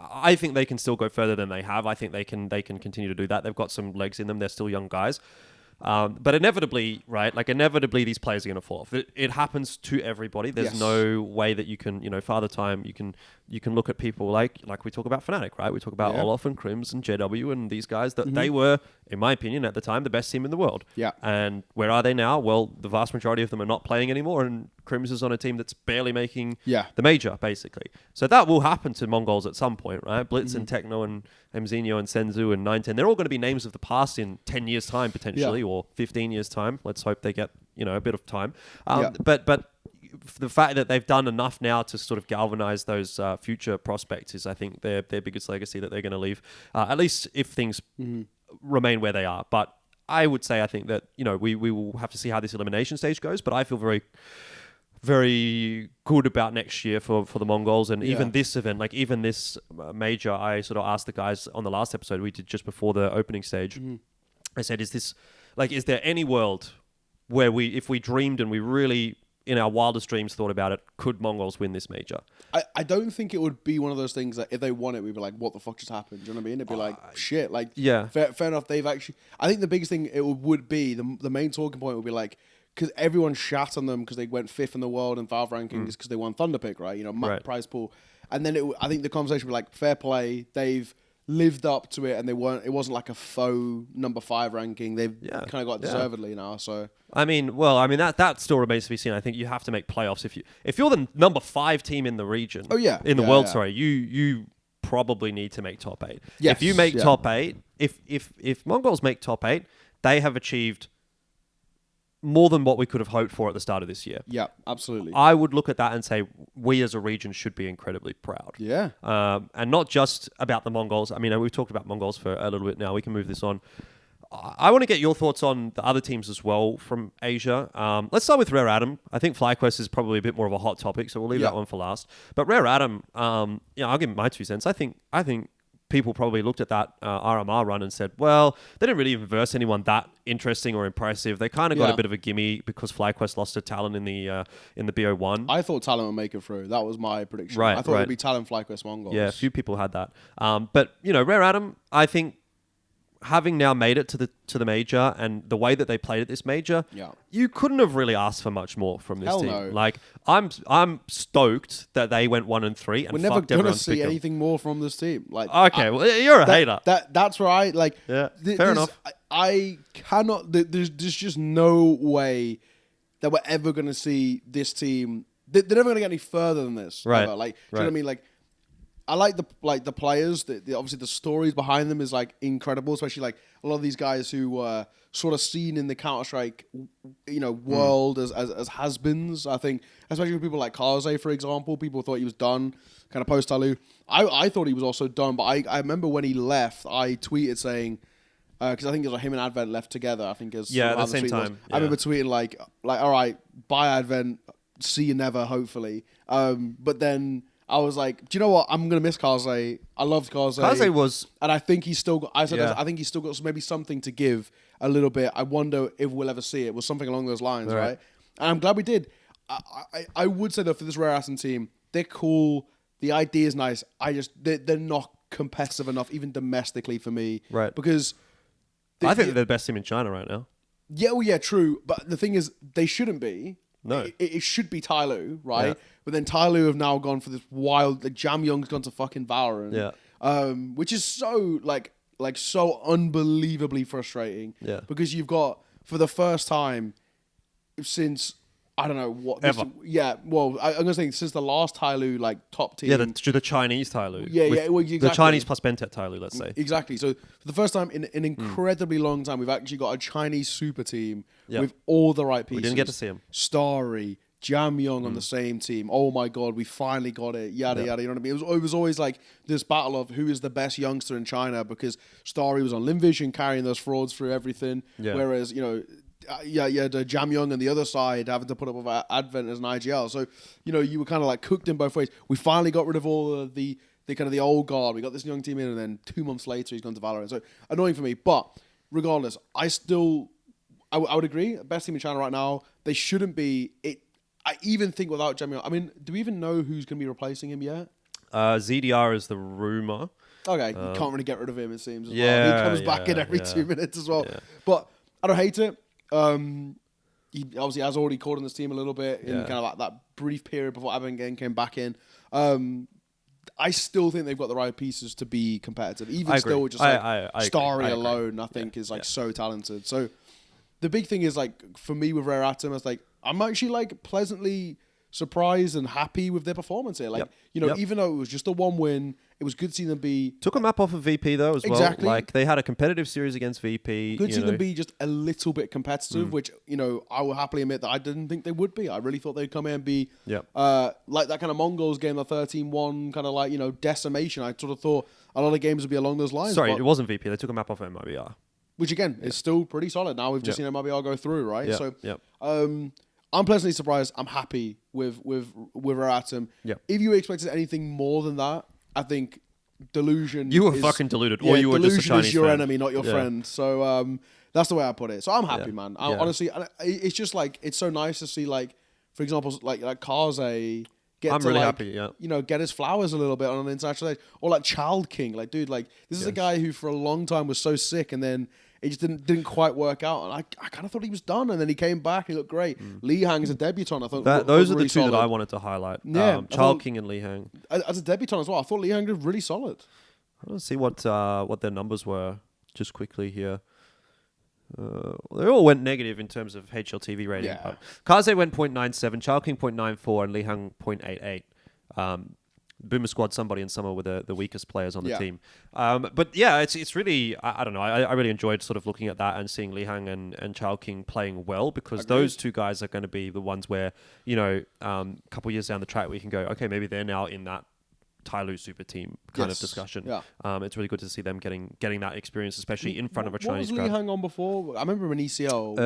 I think they can still go further than they have. I think they can continue to do that. They've got some legs in them. They're still young guys. But inevitably, right? Like inevitably, these players are going to fall off. It happens to everybody. There's no way that you can, Father Time. You can look at people like we talk about Fnatic, right? We talk about Olaf and Crims and JW and these guys that they were, in my opinion, at the time, the best team in the world. Yeah. And where are they now? Well, the vast majority of them are not playing anymore, and Crims is on a team that's barely making the major, basically. So that will happen to Mongols at some point, right? Blitz and Techno and Mzinho and Senzu and 910, they're all going to be names of the past in 10 years' time, potentially, or 15 years' time. Let's hope they get, a bit of time. But the fact that they've done enough now to sort of galvanize those future prospects is, I think, their biggest legacy that they're going to leave, at least if things remain where they are. But I would say, I think that, we will have to see how this elimination stage goes, but I feel very, very good about next year for the Mongols. And even this event, like even this major, I sort of asked the guys on the last episode we did just before the opening stage, I said, is there any world where if we dreamed and we really, in our wildest dreams, thought about it, could Mongols win this major? I don't think it would be one of those things that if they won it, we'd be like, what the fuck just happened? Do you know what I mean? It'd be like, shit. Like, fair enough. They've actually, I think the biggest thing it would be, the main talking point would be like, because everyone shat on them because they went 5th in the world in Valve rankings because they won Thunderpick, right? Prize pool. And then I think the conversation was like, fair play, they've lived up to it, and it wasn't like a faux number 5 ranking. They've kind of got deservedly now. So that still remains to be seen. I think you have to make playoffs if you're the number 5 team in the region. In the world. Sorry, you probably need to make top 8. Yes, if you make top 8, if Mongols make top 8, they have achieved more than what we could have hoped for at the start of this year. Yeah, absolutely. I would look at that and say we as a region should be incredibly proud. Yeah. And not just about the Mongols. I mean, we've talked about Mongols for a little bit now. We can move this on. I want to get your thoughts on the other teams as well from Asia. Let's start with Rare Atom. I think FlyQuest is probably a bit more of a hot topic, so we'll leave that one for last. But Rare Atom, I'll give my 2 cents. I think people probably looked at that RMR run and said, well, they didn't really even verse anyone that interesting or impressive. They kind of got a bit of a gimme because FlyQuest lost to Talon in the BO1. I thought Talon would make it through. That was my prediction. I thought it would be Talon, FlyQuest, Mongols. Yeah, a few people had that. But, Rare Atom, I think, having now made it to the major and the way that they played at this major, you couldn't have really asked for much more from this team. No. Like, I'm stoked that they went 1-3 and we're never gonna see anything more from this team. Like, okay, well, you're a hater. That's right. Like, fair enough. I cannot. There's just no way that we're ever gonna see this team. They're never gonna get any further than this. Right. Ever. Like, do you know what I mean? Like, I like the players. Obviously, the stories behind them is like incredible. Especially like a lot of these guys who were sort of seen in the Counter-Strike, world as has-beens. I think, especially with people like Kaze, for example, people thought he was done. Kind of post Talu. I thought he was also done, but I remember when he left, I tweeted saying, because I think it was him and Advent left together. I think as at the same time. I remember tweeting like all right, bye Advent, see you never, hopefully. But then I was like, do you know what? I'm gonna miss Kaze. I loved Kaze. Kaze was, and I think he's still got. I think he's still got maybe something to give a little bit. I wonder if we'll ever see it. It was something along those lines, right? And I'm glad we did. I would say that for this Rare Atom team, they're cool. The idea is nice. They're not competitive enough, even domestically, for me, right? Because I think they're the best team in China right now. Yeah, well, yeah, true. But the thing is, they shouldn't be. No. It should be Tyloo, right? Yeah. But then Tyloo have now gone for this wild... Like, Jam Young's gone to fucking Valorant. Yeah. Which is so, like so unbelievably frustrating. Yeah. Because you've got, for the first time since... I don't know what... Ever. Well, I'm going to say since the last Tyloo, like, top team... Yeah, the Chinese Tyloo. Well, exactly. The Chinese plus Bentet Tyloo, let's say. Exactly. So, for the first time in an incredibly long time, we've actually got a Chinese super team with all the right pieces. We didn't get to see him. Starry, Jam Young on the same team. Oh my God, we finally got it. Yada, yada. You know what I mean? It was always like this battle of who is the best youngster in China, because Starry was on Limvision carrying those frauds through everything. Yeah. Whereas, the Jam Young on the other side having to put up with Advent as an IGL. So, you were kind of like cooked in both ways. We finally got rid of all of the kind of the old guard. We got this young team in, and then 2 months later he's gone to Valorant. So annoying for me. But regardless, I would agree. Best team in China right now. They shouldn't be. I even think without Jam Young. I mean, do we even know who's going to be replacing him yet? ZDR is the rumor. Okay, you can't really get rid of him, it seems. Well. He comes back in every 2 minutes as well. Yeah. But I don't hate it. He obviously has already called on this team a little bit in kind of like that brief period before Abengen came back in. I still think they've got the right pieces to be competitive. Even still, just like Starry alone, I think is like so talented. So the big thing is like for me with Rare Atom, it's like I'm actually like pleasantly surprised and happy with their performance here. Like even though it was just a 1 win, it was good seeing them be... Took a map off of VP, though, as well. Like, they had a competitive series against VP. Good seeing them be just a little bit competitive, which, I will happily admit that I didn't think they would be. I really thought they'd come in and be like that kind of Mongols game, the 13-1, kind of like, decimation. I sort of thought a lot of games would be along those lines. Sorry, it wasn't VP. They took a map off of MIBR. Which, again, is still pretty solid. Now we've just seen MIBR go through, right? So, I'm pleasantly surprised. I'm happy with Rare Atom. If you expected anything more than that, I think delusion. You were fucking deluded, or you were just a Chinese delusion is your fan. enemy, not your friend. So that's the way I put it. So I'm happy, man. Honestly, it's just like it's so nice to see, like, for example, like Kaze get I'm to really like, happy. Get his flowers a little bit on an international stage, or like Child King. Like, dude, like this is a guy who for a long time was so sick, and then it just didn't quite work out. And I kind of thought he was done, and then he came back. He looked great. Li Hang as a debutant, I thought those are really the two solid. that I wanted to highlight. Yeah, King and Li Hang as a debutant as well. I thought Li Hang did really solid. Let's see what their numbers were just quickly here. They all went negative in terms of HLTV rating. Yeah. Kaze went 0.97, Chao King 0.94, and Li Hang 0.88. Boomer Squad, somebody and Summer were the weakest players on the team. But yeah, it's really, I don't know, I really enjoyed sort of looking at that and seeing Li Hang and Chao King playing well, because those two guys are going to be the ones where, a couple years down the track we can go, okay, maybe they're now in that Tyloo super team kind of discussion. Yeah. It's really good to see them getting that experience, especially in front of a Chinese crowd. What was Li Hang on before? I remember him in ECL.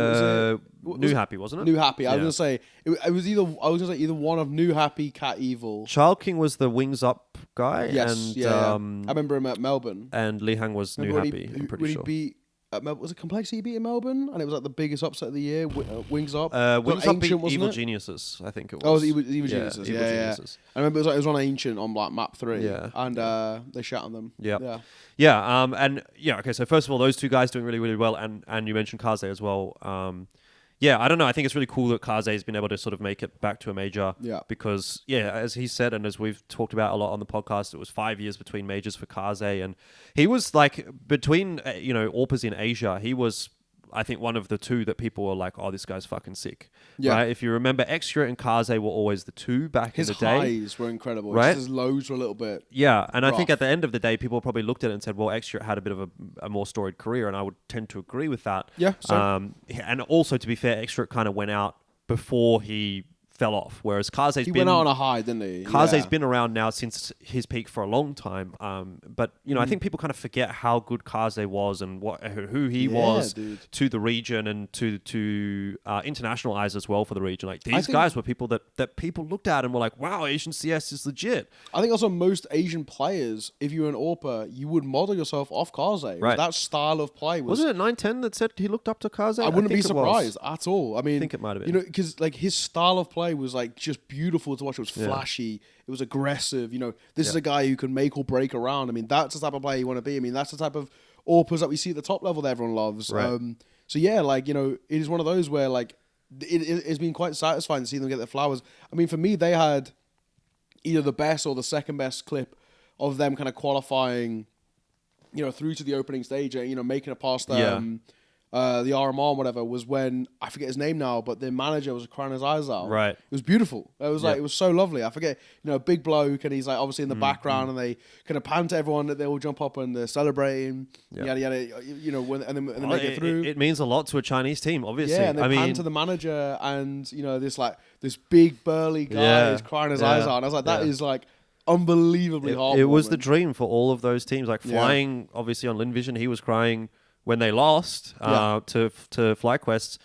Ne0kai, wasn't it? Ne0kai. I was gonna say it was either one of Ne0kai, Cat Evil. Chao King was the wings up guy. Yes, and, I remember him at Melbourne. And Li Hang was Ne0kai. I'm pretty sure. Was it Complexity beat in Melbourne? And it was like the biggest upset of the year. Wings Up. Wings Up beat Evil Geniuses, I think it was. Oh, it was Evil Geniuses. Evil Geniuses. I remember it was on Ancient on like map 3. Yeah. And they shot on them. Yeah. Okay, so first of all, those two guys doing really, really well. And you mentioned Kaze as well. I don't know. I think it's really cool that Kaze has been able to sort of make it back to a major. Yeah. Because, as he said, and as we've talked about a lot on the podcast, it was 5 years between majors for Kaze. And he was like, between, AWPers in Asia, he was, I think, one of the two that people were like, oh, this guy's fucking sick. Yeah. Right? If you remember, Extra and Kaze were always the two back in the day. His highs were incredible. Right? His lows were a little bit Yeah, and rough. I think at the end of the day, people probably looked at it and said, well, Extra had a bit of a more storied career, and I would tend to agree with that. Yeah, same. And also, to be fair, Extra kind of went out before he fell off, whereas Kaze's went out on a high, didn't he? Kaze's been around now since his peak for a long time. But I think people kind of forget how good Kaze was and who he was to the region and to international eyes as well for the region. Like these guys were people that people looked at and were like, wow, Asian CS is legit. I think also most Asian players, if you were an AWPer, you would model yourself off Kaze. Right. That style of play wasn't it 910 that said he looked up to Kaze? I wouldn't be surprised at all. I mean, I think it might have been. Because like his style of play was like just beautiful to watch. It was flashy. It was aggressive. This is a guy who can make or break around. I mean, that's the type of player you want to be. I mean, that's the type of AWPers that we see at the top level that everyone loves. Right. It is one of those where like it's been quite satisfying to see them get their flowers. I mean, for me, they had either the best or the second best clip of them kind of qualifying, through to the opening stage, making it past them. The RMR and whatever was when, I forget his name now, but the manager was crying his eyes out. Right. It was beautiful. It was it was so lovely. I forget, big bloke, and he's like obviously in the background, and they kind of pan to everyone that they all jump up and they're celebrating, yada yada. And then they get through. It means a lot to a Chinese team, obviously. Yeah, and they pan to the manager, and this big burly guy is crying his eyes out. And I was like, that is like unbelievably heartwarming. It was the dream for all of those teams. Like flying, obviously on Linvision, he was crying when they lost to FlyQuest.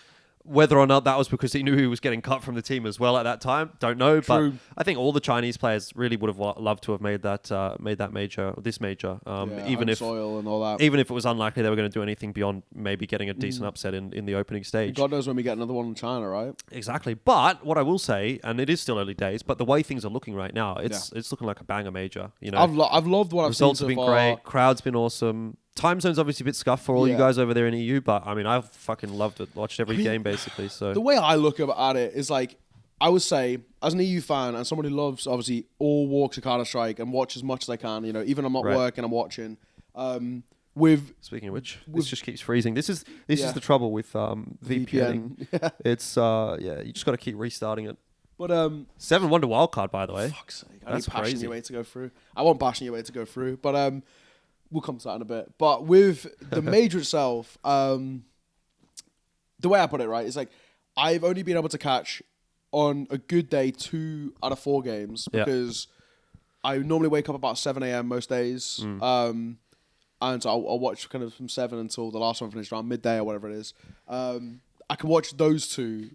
Whether or not that was because he knew he was getting cut from the team as well at that time, don't know. True. But I think all the Chinese players really would have loved to have made that major, this major. Even if soil and all that. Even if it was unlikely they were going to do anything beyond maybe getting a decent upset in the opening stage. God knows when we get another one in China, right? Exactly. But what I will say, and it is still early days, but the way things are looking right now, it's looking like a banger major. I've loved what I've seen Results have been great. Crowd's been awesome. Time zone's obviously a bit scuffed for all you guys over there in EU, but I mean, I've fucking loved it. Watched every game basically. So the way I look at it is like, I would say, as an EU fan and someone who loves obviously all walks of Counter-Strike and watch as much as I can, even I'm at work and I'm watching. Speaking of which, this just keeps freezing. This is the trouble with VPNing. It's you just got to keep restarting it. But 7-1 to wildcard, by the way. Fuck's sake, I need bashing your way to go through. I want bashing your way to go through, but we'll come to that in a bit. But with the major itself, the way I put it, right, is like I've only been able to catch on a good day 2 out of 4 games because I normally wake up about 7 a.m. most days. And so I'll watch kind of from 7 until the last one finished around midday or whatever it is. I can watch those 2.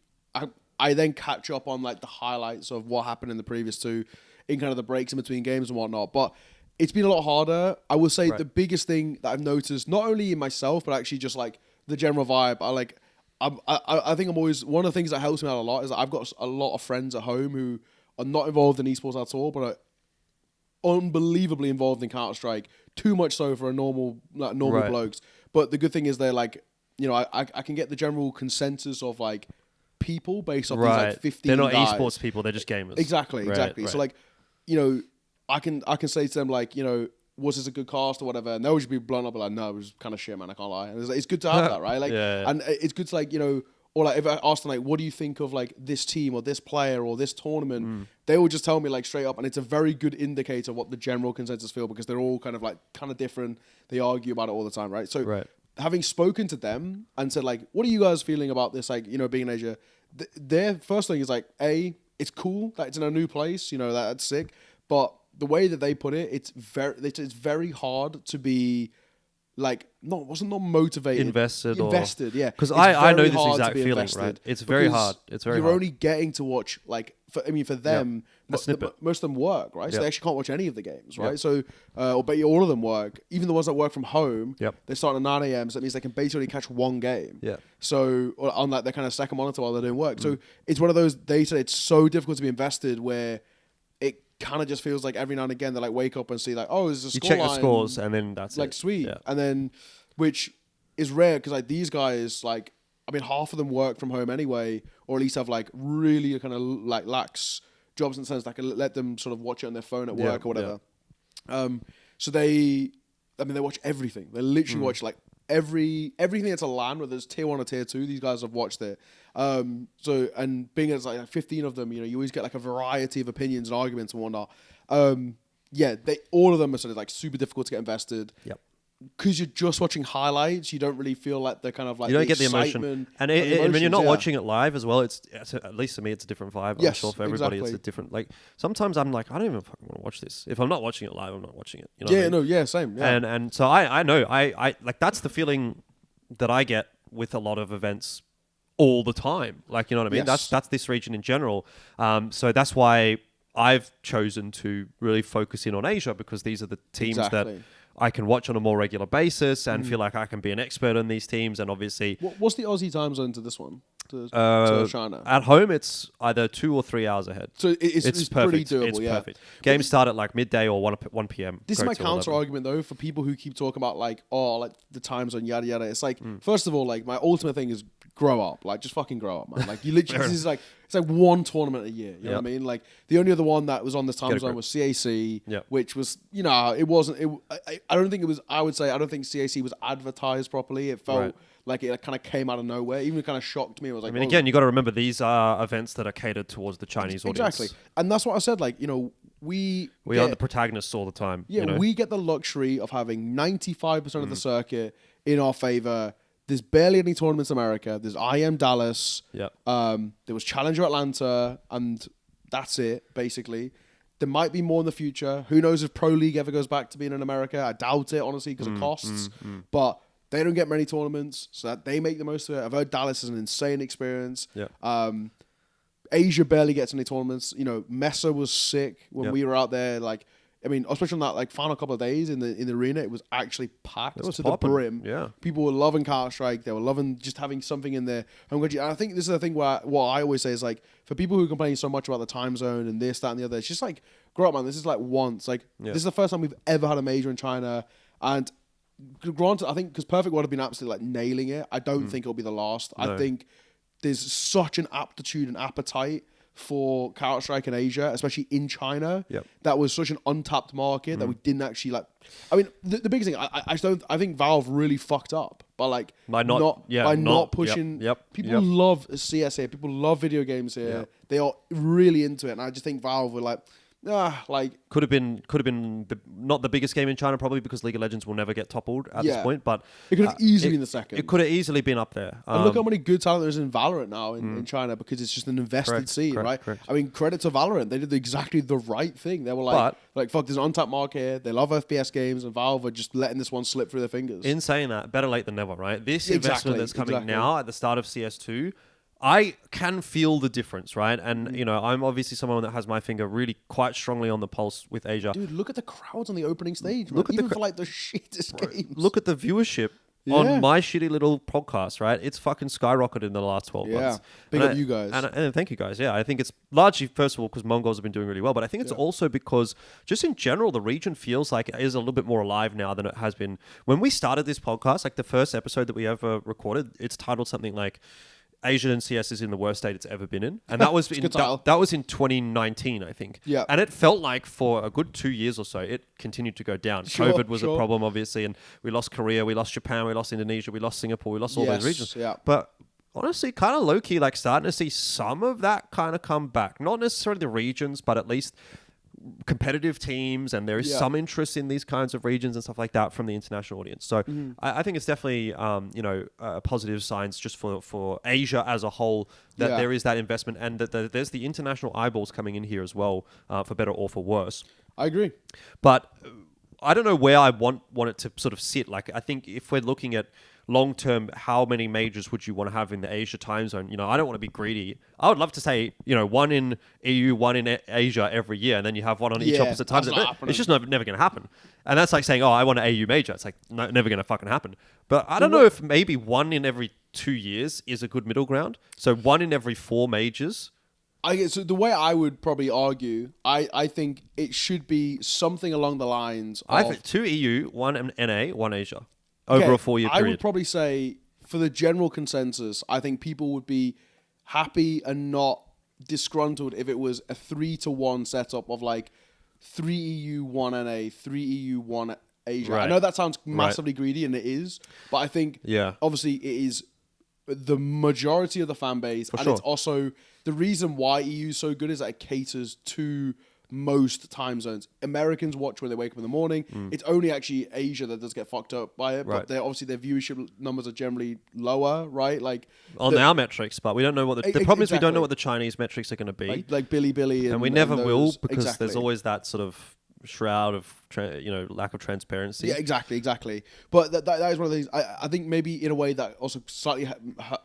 I then catch up on like the highlights of what happened in the previous 2 in kind of the breaks in between games and whatnot. But it's been a lot harder. I will say the biggest thing that I've noticed, not only in myself, but actually just like the general vibe. I think I'm always, one of the things that helps me out a lot is that I've got a lot of friends at home who are not involved in esports at all, but are unbelievably involved in Counter-Strike too much so for a normal blokes. But the good thing is they're like, you know, I can get the general consensus of like people based off these like 15 They're not guys. esports people, they're just gamers. Exactly. Right. So like, you know, I can say to them like, you know, was this a good cast or whatever? And they'll just be blunt up like, no, it was kind of shit, man. I can't lie. And it's good to have that, right? Like, and it's good to like, you know, or like if I ask them like, what do you think of like this team or this player or this tournament? They will just tell me like straight up, and it's a very good indicator of what the general consensus feel because they're all kind of different. They argue about it all the time, right? So having spoken to them and said like, what are you guys feeling about this? Like, you know, being in Asia, their first thing is like, it's cool that it's in a new place, you know, that's sick. But the way that they put it, it's very hard to be like not motivated, invested, yeah. Because I know this exact feeling, right? It's very hard. It's very hard. You're only getting to watch like for them, most of them work, right? So they actually can't watch any of the games, right? So or but all of them work. Even the ones that work from home, they start at 9 a.m. So that means they can basically catch one game. So on like their kind of second monitor while they're doing work. So it's one of those. They said it's so difficult to be invested where it kind of just feels like every now and again they like wake up and see like, oh, there's a score check line, the scores and then that's like it. Sweet, and then which is rare because like these guys like I mean half of them work from home anyway, or at least have like really kind of like lax jobs in the sense that can let them sort of watch it on their phone at work or whatever. So they watch everything. They literally watch like everything that's a LAN, whether it's tier 1 or tier 2, these guys have watched it. So and being as like 15 of them, you know, you always get like a variety of opinions and arguments and whatnot. All of them are sort of like super difficult to get invested. Because you're just watching highlights, you don't really feel like the kind of like you don't get the emotion, and when you're not watching it live as well, it's at least for me it's a different vibe. I'm sure for everybody it's a different. Like sometimes I'm like I don't even fucking want to watch this. If I'm not watching it live, I'm not watching it. You know same. And so I know I like that's the feeling that I get with a lot of events all the time. Like you know what I mean? That's this region in general. So that's why I've chosen to really focus in on Asia because these are the teams that I can watch on a more regular basis and feel like I can be an expert in these teams. And obviously, what's the Aussie time zone to this one? To China? At home, it's either 2 or 3 hours ahead. So it's perfect. Pretty doable. It's perfect. Games start at like midday or 1 p.m. This is my counter argument though for people who keep talking about like like the time zone yada yada. It's like first of all, like my ultimate thing is grow up. Like just fucking grow up, man. Like you literally this is like it's like one tournament a year. You know what I mean? Like the only other one that was on this time zone was CAC, which was it wasn't. I don't think it was. I would say I don't think CAC was advertised properly. It felt like it kind of came out of nowhere. Even it kind of shocked me. I was like, again, you got to remember these are events that are catered towards the Chinese audience. Exactly, and that's what I said. Like we are the protagonists all the time. Yeah, we get the luxury of having 95% of the circuit in our favor. There's barely any tournaments in America. There's IM Dallas. There was Challenger Atlanta, and that's it, basically. There might be more in the future. Who knows if Pro League ever goes back to being in America? I doubt it, honestly, because of costs. But they don't get many tournaments, so that they make the most of it. I've heard Dallas is an insane experience. Asia barely gets any tournaments. You know, Mesa was sick when we were out there. Like, I mean, especially on that like final couple of days in the arena, it was actually packed to the brim. People were loving Counter-Strike. They were loving just having something in their home country. And I think this is the thing where what I always say is like for people who complain so much about the time zone and this, that, and the other, it's just like grow up, man. This is like once. Like this is the first time we've ever had a major in China, and granted, I think because Perfect would have been absolutely like nailing it. I don't think it'll be the last. No. I think there's such an aptitude and appetite for Counter-Strike in Asia, especially in China, that was such an untapped market that we didn't actually like. I mean, the biggest thing, I think Valve really fucked up by not pushing. People love CS here. People love video games here. They are really into it, and I just think Valve were like. Could have been not the biggest game in China probably because League of Legends will never get toppled at this point, but it could have easily been the second. It could have easily been up there. And look how many good talent there is in Valorant now in China because it's just an invested scene, right? Correct. I mean, credit to Valorant, they did exactly the right thing. They were like fuck, there's an untapped market here. They love FPS games, and Valve are just letting this one slip through their fingers. In saying that, better late than never, right? This investment that's coming now at the start of CS2. I can feel the difference, right? And, I'm obviously someone that has my finger really quite strongly on the pulse with Asia. Dude, look at the crowds on the opening stage, man. Even for like the shittest games. Look at the viewership on my shitty little podcast, right? It's fucking skyrocketed in the last 12 months. Big up you guys. And thank you guys. Yeah, I think it's largely, first of all, because Mongols have been doing really well, but I think it's also because just in general, the region feels like it is a little bit more alive now than it has been. When we started this podcast, like the first episode that we ever recorded, it's titled something like Asia and CS is in the worst state it's ever been in. And that was that was in 2019, I think. Yeah. And it felt like for a good 2 years or so, it continued to go down. COVID was a problem, obviously, and we lost Korea, we lost Japan, we lost Indonesia, we lost Singapore, we lost all those regions. Yeah. But honestly, kind of low-key, like starting to see some of that kind of come back. Not necessarily the regions, but at least competitive teams, and there is some interest in these kinds of regions and stuff like that from the international audience. So I think it's definitely positive signs just for Asia as a whole that there is that investment, and that there's the international eyeballs coming in here as well, for better or for worse. I agree, but I don't know where I want it to sort of sit. Like, I think if we're looking at long term, how many majors would you want to have in the Asia time zone? You know, I don't want to be greedy. I would love to say, one in EU, one in Asia every year, and then you have one on each opposite time zone. It's just never going to happen. And that's like saying, I want an AU major. It's like never going to fucking happen. But I don't know if maybe one in every 2 years is a good middle ground. So one in every 4 majors. So the way I would probably argue, I think it should be something along the lines of... I think 2 EU, 1 NA, 1 Asia. Over a 4-year period. I would probably say, for the general consensus, I think people would be happy and not disgruntled if it was a 3-to-1 setup of like 3 EU, 1 NA, 3 EU, 1 Asia. Right. I know that sounds massively greedy, and it is, but I think obviously it is the majority of the fan base, and it's also the reason why EU is so good is that it caters to most time zones. Americans watch when they wake up in the morning. It's only actually Asia that does get fucked up by it, but obviously their viewership numbers are generally lower, right? Like on our metrics, but we don't know what the problem is. We don't know what the Chinese metrics are going to be, like Billy, and we never will, because there's always that sort of shroud of lack of transparency. Yeah, exactly. But that is one of these. I think maybe in a way that also slightly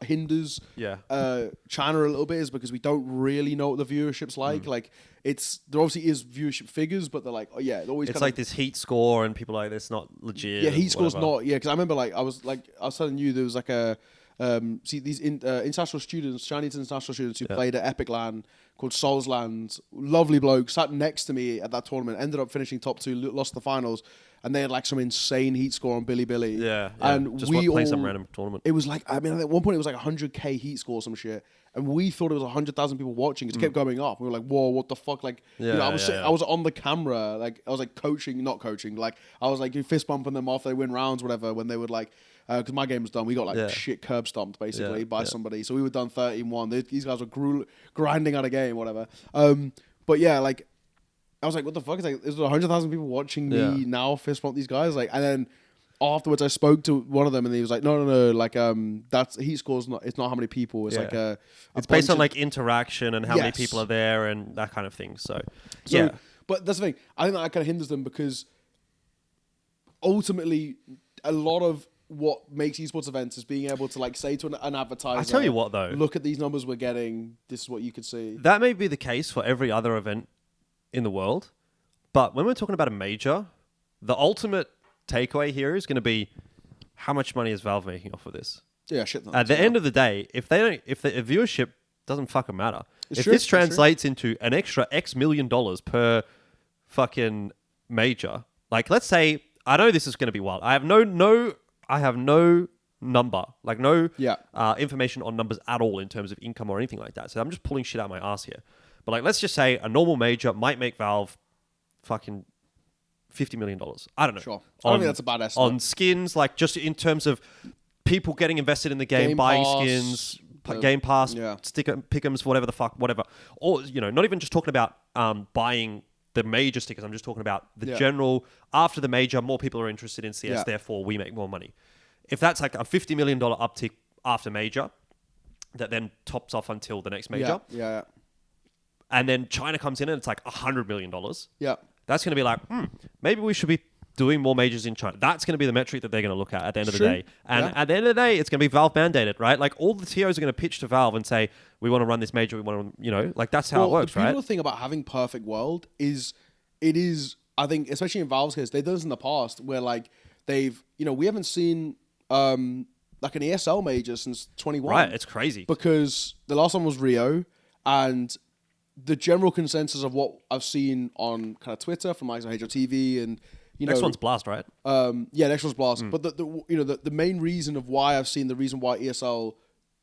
hinders China a little bit is because we don't really know what the viewership's like. Like there obviously is viewership figures, but they're like it always. It's like this heat score, and people are like it's not legit. Yeah, heat score's not. Yeah, because I remember I was telling you there was like a. These international students, Chinese international students who played at Epic LAN called Soulsland, lovely bloke, sat next to me at that tournament, ended up finishing top 2, lost the finals, and they had like some insane heat score on Billy. Yeah. And just playing some random tournament. It was like, at one point it was like 100k heat score or some shit, and we thought it was 100,000 people watching. It kept going up. We were like, whoa, what the fuck? Like, I was on the camera, like I was like not coaching, like I was like fist bumping them off. They win rounds, whatever, when they would like. Because my game was done. We got like shit curb stomped basically by somebody. So we were done 13-1. These guys were grinding out a game, whatever. But yeah, like I was like, what the fuck? It's like there's 100,000 people watching me now fist bump these guys. Like, and then afterwards I spoke to one of them and he was like, no. Like that's heat score's not. It's not how many people. It's like it's based on like interaction and how many people are there and that kind of thing. So yeah. But that's the thing. I think that kind of hinders them because ultimately a lot of what makes esports events is being able to like say to an advertiser, I tell you what though, look at these numbers we're getting, this is what you could see. That may be the case for every other event in the world, but when we're talking about a major, the ultimate takeaway here is going to be how much money is Valve making off of this. Yeah, shit. At the end of the day, if the viewership doesn't fucking matter, this translates into an extra X million dollars per fucking major, like let's say, I know this is going to be wild. I have no number, like no information on numbers at all in terms of income or anything like that. So I'm just pulling shit out my ass here. But like, let's just say a normal major might make Valve fucking $50 million. I don't know. Sure. I don't think that's a bad estimate. On skins, like just in terms of people getting invested in the game buying skins, Game Pass, sticker pick'ems, whatever. Or, not even just talking about buying the major stickers. I'm just talking about the general, after the major, more people are interested in CS, therefore we make more money. If that's like a $50 million uptick after major, that then tops off until the next major. Yeah. And then China comes in and it's like $100 million. Yeah. That's going to be like, maybe we should be doing more majors in China. That's going to be the metric that they're going to look at the end of the day. And at the end of the day, it's going to be Valve mandated, right? Like all the TOs are going to pitch to Valve and say, we want to run this major. We want to, like that's how it works, right? The beautiful thing about having perfect world is it is, I think, especially in Valve's case, they've done this in the past where like they've, we haven't seen like an ESL major since 21. Right, it's crazy. Because the last one was Rio, and the general consensus of what I've seen on kind of Twitter from like HLTV and next one's Blast, right? Next one's Blast. But the main reason of why I've seen the reason why ESL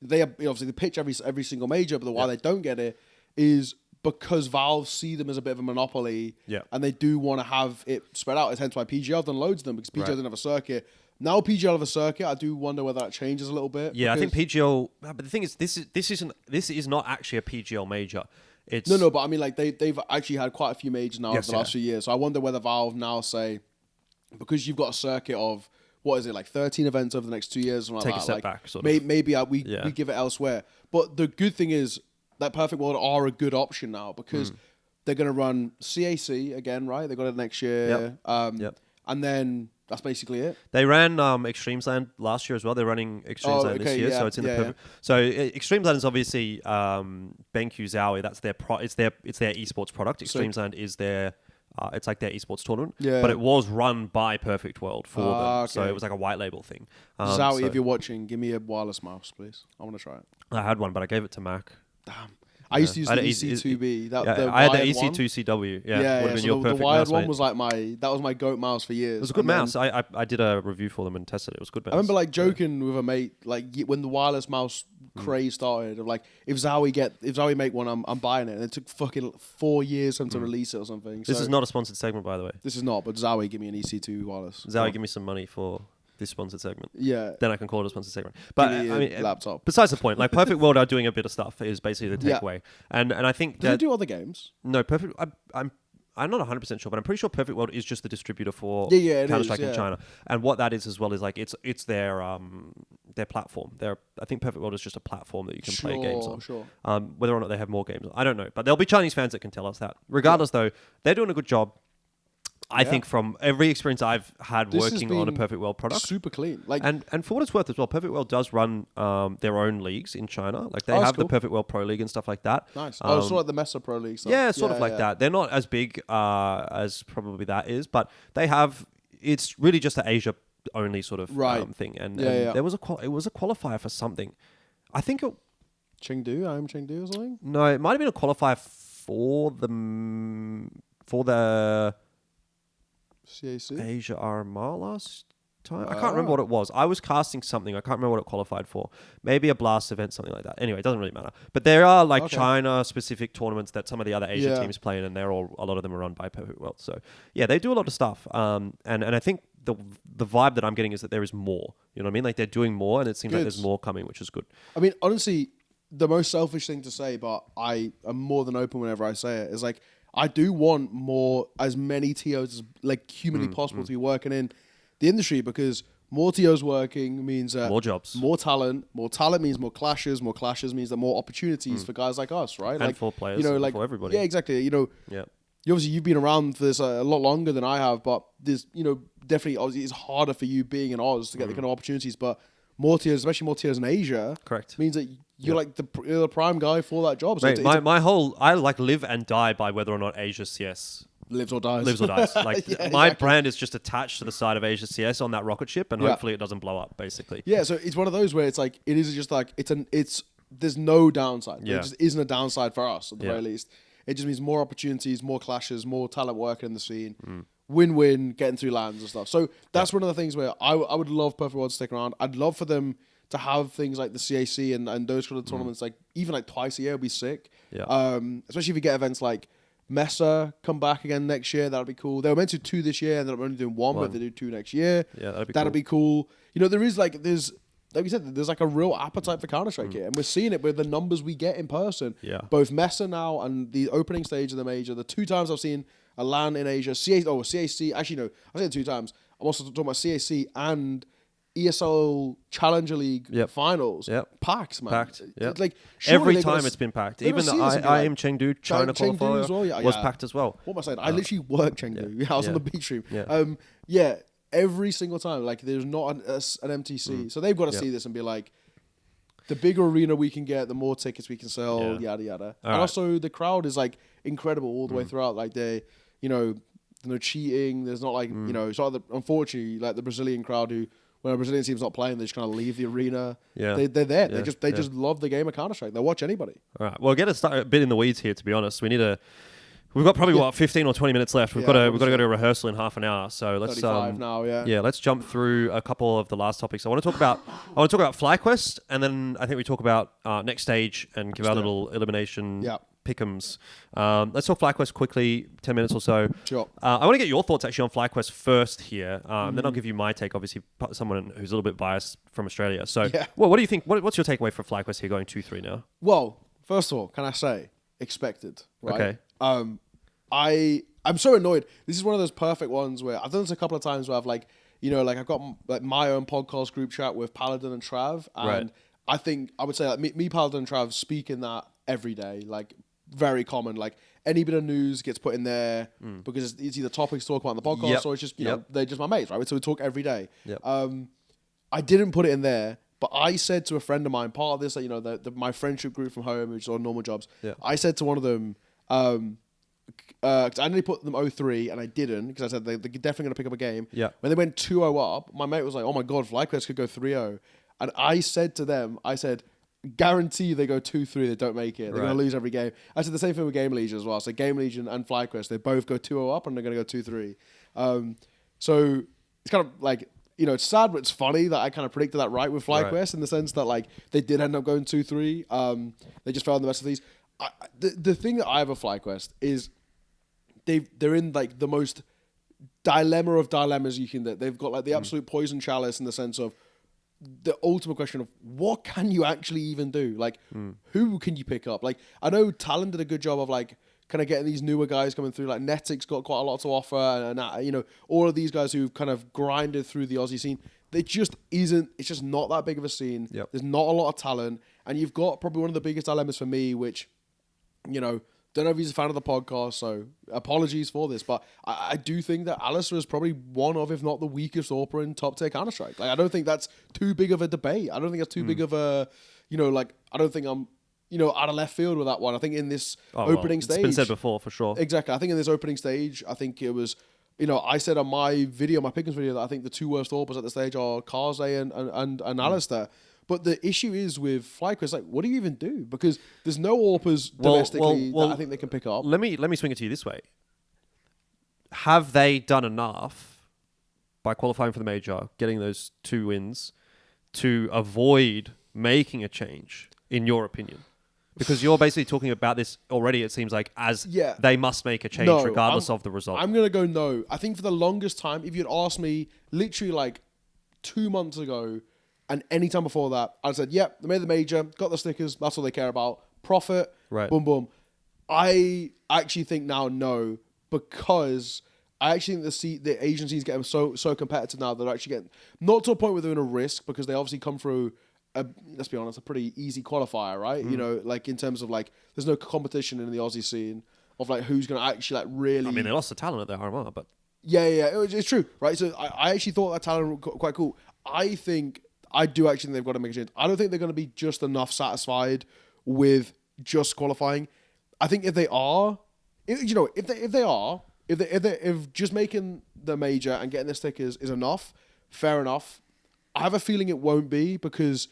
they have, obviously they pitch every single major, but why they don't get it is because Valve see them as a bit of a monopoly, and they do want to have it spread out. It's hence why PGL have done loads of them, because PGL didn't have a circuit. Now PGL have a circuit. I do wonder whether that changes a little bit. Yeah, I think PGL. But the thing is, this is not actually a PGL major. It's no, but I mean, like they've actually had quite a few majors now over the last few years. So I wonder whether Valve now say, because you've got a circuit of what is it, like 13 events over the next 2 years, something take like a step like, back. Sort of. Maybe we give it elsewhere. But the good thing is that Perfect World are a good option now, because they're going to run CAC again, right? They got it next year, and then that's basically it. They ran Extremesland last year as well. They're running Extremesland this year, so it's in the perfect. So Extremesland is obviously BenQ Zowie. That's their it's their esports product. Extremesland is their it's like their esports tournament, but it was run by Perfect World for them. Okay. So it was like a white label thing. Zowie, if you're watching, give me a wireless mouse, please. I want to try it. I had one, but I gave it to Mac. Damn. I used to use the EC2B. I had the EC2CW. Yeah, so the wired one was like my goat mouse for years. It was a good mouse. I did a review for them and tested it. It was a good mouse. I remember like joking with a mate, like when the wireless mouse craze started, of like if Zowie make one, I'm buying it. And it took fucking 4 years for them to release it or something. This is not a sponsored segment, by the way. This is not, but Zowie, give me an EC2 wireless. Zowie, give me some money for this sponsored segment. Yeah. Then I can call it a sponsored segment. But I mean, laptop. Besides the point, like Perfect World are doing a bit of stuff is basically the takeaway. And I think do they do other games? No, Perfect. I'm not 100% sure, but I'm pretty sure Perfect World is just the distributor for Counter-Strike in China. And what that is as well is like it's their platform. I think Perfect World is just a platform that you can play games on. Sure. Whether or not they have more games, I don't know. But there'll be Chinese fans that can tell us that. Regardless, though, they're doing a good job. I think from every experience I've had working on a Perfect World product, super clean. Like, and for what it's worth as well, Perfect World does run their own leagues in China. Like they have the Perfect World Pro League and stuff like that. Nice. Sort of like the Mesa Pro League stuff. Yeah, sort of like that. They're not as big as probably that is, but they have. It's really just an Asia only sort of thing. And there was it was a qualifier for something. I think Chengdu. I am Chengdu or something. No, it might have been a qualifier for the CAC? Asia RMR last time. I can't remember what it was. I was casting something. I can't remember what it qualified for. Maybe a Blast event, something like that. Anyway, it doesn't really matter. But there are like China-specific tournaments that some of the other Asia teams play in, and a lot of them are run by Perfect World. So yeah, they do a lot of stuff. And I think the vibe that I'm getting is that there is more. You know what I mean? Like they're doing more, and it seems like there's more coming, which is good. I mean, honestly, the most selfish thing to say, but I am more than open whenever I say it, is like, I do want as many TOs as like humanly possible to be working in the industry, because more TOs working means more jobs, more talent means more clashes means that more opportunities for guys like us, right? And like, for players, for everybody. Yeah, exactly. Obviously you've been around for this a lot longer than I have, but there's, definitely obviously it's harder for you being in Oz to get the kind of opportunities, but more TOs, especially more TOs in Asia, correct, means that you're like you're the prime guy for that job. So I like live and die by whether or not Asia CS lives or dies. Like my brand is just attached to the side of Asia CS on that rocket ship, and hopefully it doesn't blow up. Basically, so it's one of those where it's like it is just like there's no downside. There just isn't a downside for us at the very least. It just means more opportunities, more clashes, more talent working in the scene. Win-win, getting through lands and stuff. So that's one of the things where I would love Perfect World to stick around. I'd love for them to have things like the CAC and those kind of tournaments, like even like twice a year would be sick. Yeah. Especially if you get events like Mesa come back again next year, that'd be cool. They were meant to 2 this year, and they're only doing one, but they do 2 next year. Yeah, that'd be cool. There's like we said, there's like a real appetite for Counter-Strike here, and we're seeing it with the numbers we get in person. Yeah. Both Mesa now and the opening stage of the major, the 2 times I've seen a LAN in Asia, CAC, actually no, I've seen it 2 times. I'm also talking about CAC and ESL Challenger League finals. Packed, man. Packed. Yep. Like every time it's been packed. Even the IM Chengdu China qualifier was packed as well. What am I saying? I literally worked Chengdu. I was on the beach stream. Every single time. Like there's not an MTC. So they've got to see this and be like, the bigger arena we can get, the more tickets we can sell, yada yada. And also the crowd is like incredible all the way throughout. Like there's no cheating. There's not like it's not unfortunately like the Brazilian crowd who when a Brazilian team's not playing, they just kind of leave the arena. Yeah. They're there. Yeah. They just love the game of Counter-Strike. They'll watch anybody. All right. Well, get us a bit in the weeds here, to be honest. We've got probably 15 or 20 minutes left. We've got to go to a rehearsal in half an hour. So let's 35 now, yeah, let's jump through a couple of the last topics. I want to talk about FlyQuest, and then I think we talk about next stage and give our little elimination pick'ems. Let's talk FlyQuest quickly, 10 minutes or so. Sure. I want to get your thoughts actually on FlyQuest first here, and then I'll give you my take. Obviously, someone who's a little bit biased from Australia. So, well, what do you think? What's your takeaway for FlyQuest here, going 2-3 now? Well, first of all, can I say expected? Right? Okay. I'm so annoyed. This is one of those perfect ones where I've done this a couple of times where I've I've got like my own podcast group chat with Paladin and Trav, and I think I would say like me, Paladin and Trav speak in that every day, like very common. Like any bit of news gets put in there because it's either topics to talk about on the podcast or it's just they're just my mates, right? So we talk every day. Yep. I didn't put it in there, but I said to a friend of mine, part of this, like, my friendship group from home, which is on normal jobs. Yeah. I said to one of them. Because I nearly put them 0-3 and I didn't because I said they're definitely going to pick up a game. Yeah. When they went 2-0 up, my mate was like, "Oh my god, FlyQuest could go 3-0," and I said to them, "Guarantee they go 2-3, they don't make it. They're going to lose every game." I said the same thing with Game Legion as well. So Game Legion and FlyQuest, they both go 2-0 up and they're going to go 2-3. So it's kind of like, it's sad, but it's funny that I kind of predicted that right with FlyQuest in the sense that like they did end up going 2-3. They just fell in the best of these. The thing that I have with FlyQuest is they're in like the most dilemma of dilemmas you can do. They've got like the absolute poison chalice in the sense of the ultimate question of what can you actually even do? Like who can you pick up? Like I know Talon did a good job of like kind of getting these newer guys coming through. Like Netic's got quite a lot to offer, and all of these guys who've kind of grinded through the Aussie scene. It's just not that big of a scene. Yep. There's not a lot of talent, and you've got probably one of the biggest dilemmas for me, which don't know if he's a fan of the podcast, so apologies for this, but I do think that Alistair is probably one of, if not the weakest AWPer in top tier Counter-Strike. Like, I don't think that's too big of a debate. I don't think that's too big of a, I don't think I'm, out of left field with that one. I think in this opening stage. It's been said before, for sure. Exactly. I think in this opening stage, I think it was, I said on my pickings video, that I think the two worst AWPers at the stage are Kaze and Alistair. But the issue is with FlyQuest, like, what do you even do? Because there's no AWPers domestically that I think they can pick up. Let me swing it to you this way. Have they done enough by qualifying for the major, getting those 2 wins, to avoid making a change, in your opinion? Because you're basically talking about this already, it seems like, as they must make a change regardless of the result. I'm going to go no. I think for the longest time, if you'd asked me literally like 2 months ago, and any time before that, I said, yep, they made the major, got the stickers, that's all they care about. Profit, boom, boom. I actually think now no, because I actually think the Asian scene's getting so competitive now that they're actually getting, not to a point where they're in a risk, because they obviously come through, let's be honest, a pretty easy qualifier, right? Like in terms of like, there's no competition in the Aussie scene of like who's going to actually like really... I mean, they lost the talent at their RMR, but... Yeah, it's true, right? So I actually thought that talent was quite cool. I do actually think they've got to make a change. I don't think they're going to be just enough satisfied with just qualifying. I think if they are, if just making the major and getting the stickers is enough, fair enough. I have a feeling it won't be, because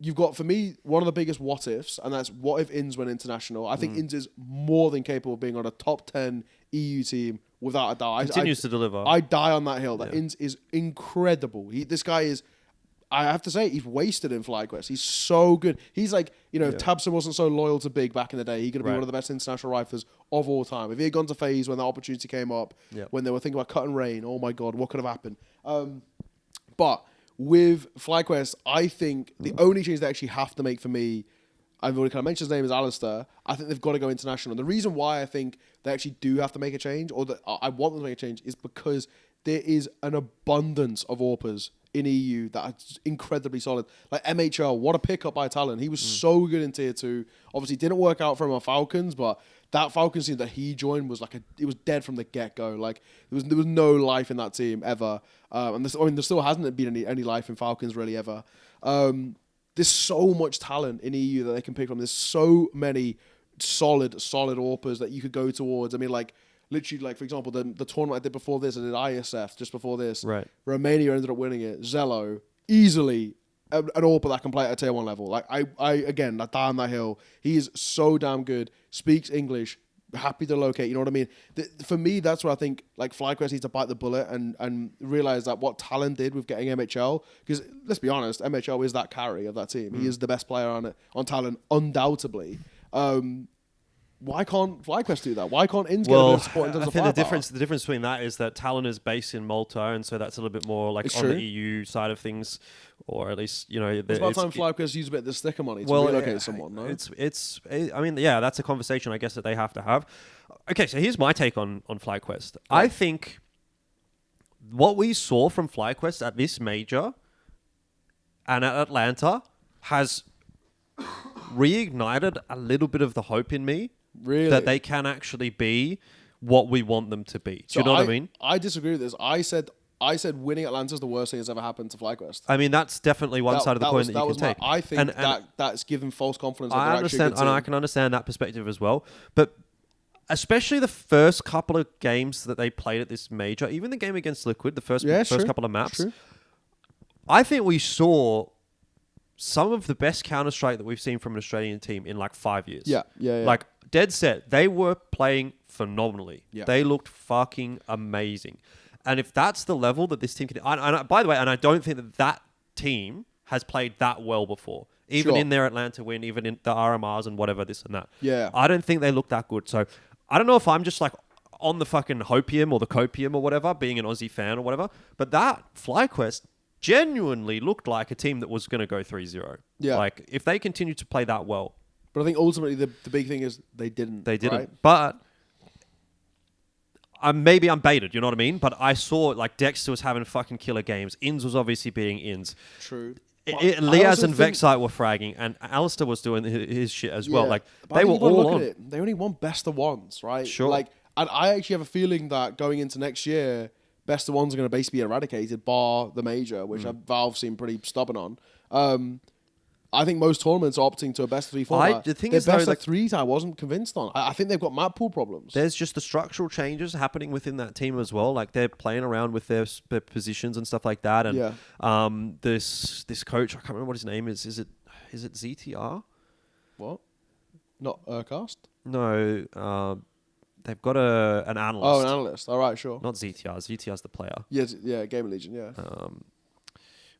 you've got, for me, one of the biggest what ifs, and that's what if INS went international. I think INS is more than capable of being on a top 10 EU team without a doubt. Continues to deliver. I die on that hill. That INS is incredible. This guy is... I have to say, he's wasted in FlyQuest. He's so good. He's like, if Tabson wasn't so loyal to Big back in the day, he could be one of the best international riflers of all time. If he had gone to FaZe when that opportunity came up, when they were thinking about cut and rain, oh my God, what could have happened? But with FlyQuest, I think the only change they actually have to make for me, I've already kind of mentioned his name is Alistair. I think they've got to go international. The reason why I think they actually do have to make a change, or that I want them to make a change, is because there is an abundance of AWPers in EU that are incredibly solid. Like MHL, what a pickup by Talon. He was so good in Tier 2. Obviously, didn't work out for him on Falcons, but that Falcons team that he joined was like it was dead from the get-go. Like there was no life in that team ever. And there still hasn't been any life in Falcons really ever. There's so much talent in EU that they can pick from. There's so many solid AWPers that you could go towards. I mean, like literally, like, for example, the tournament I did before this, I did ISF just before this. Right. Romania ended up winning it. Zello, easily an AWPer that can play at a tier 1 level. Like, I again, I die on that hill. He is so damn good. Speaks English. Happy to locate, you know what I mean? For me, that's where I think like FlyQuest needs to bite the bullet and realize that what Talon did with getting MHL, because let's be honest, MHL is that carry of that team. He is the best player on Talon, undoubtedly. Why can't FlyQuest do that? Why can't Inns get a bit of support in terms of firepower? The difference between that is that Talon is based in Malta, and so that's a little bit more like on the EU side of things, or at least, you know. It's about time FlyQuest use a bit of the sticker money to relocate someone, no? I mean, yeah, that's a conversation I guess that they have to have. Okay, so here's my take on FlyQuest. Yeah. I think what we saw from FlyQuest at this major and at Atlanta has reignited a little bit of the hope in me. Really? That they can actually be what we want them to be. Do you know what I mean? I disagree with this. I said winning Atlanta is the worst thing that's ever happened to FlyQuest. I mean, that's definitely one side of the coin that you can take. I think that's given false confidence. I understand, and I can understand that perspective as well. But especially the first couple of games that they played at this major, even the game against Liquid, the first couple of maps, I think we saw some of the best Counter-Strike that we've seen from an Australian team in like 5 years. Yeah. Like, dead set, they were playing phenomenally. Yeah. They looked fucking amazing. And if that's the level that this team can... by the way, I don't think that team has played that well before. Even in their Atlanta win, even in the RMRs and whatever, this and that. Yeah. I don't think they look that good. So, I don't know if I'm just like on the fucking hopium or the copium or whatever, being an Aussie fan or whatever. But that FlyQuest genuinely looked like a team that was going to go 3-0. Yeah. Like, if they continue to play that well... But I think ultimately the big thing is they didn't. They didn't. Right? But maybe I'm baited, you know what I mean? But I saw like Dexter was having fucking killer games. Inns was obviously being Inns. True. Liaz and Vexite were fragging, and Alistair was doing his shit as well. Like, they were all on. They only won best of ones, right? Sure. Like, and I actually have a feeling that going into next year, best of ones are going to basically be eradicated, bar the major, which Valve seem pretty stubborn on. I think most tournaments are opting to a best of 3 format. The thing Their is, best though, of 3s I wasn't convinced on. I think they've got map pool problems. There's just the structural changes happening within that team as well. Like, they're playing around with their positions and stuff like that. And this coach, I can't remember what his name is. Is it ZTR? What? Not Urcast? No. They've got an analyst. Oh, an analyst. All right, sure. Not ZTR. ZTR's the player. Yeah, Game Legion, yeah.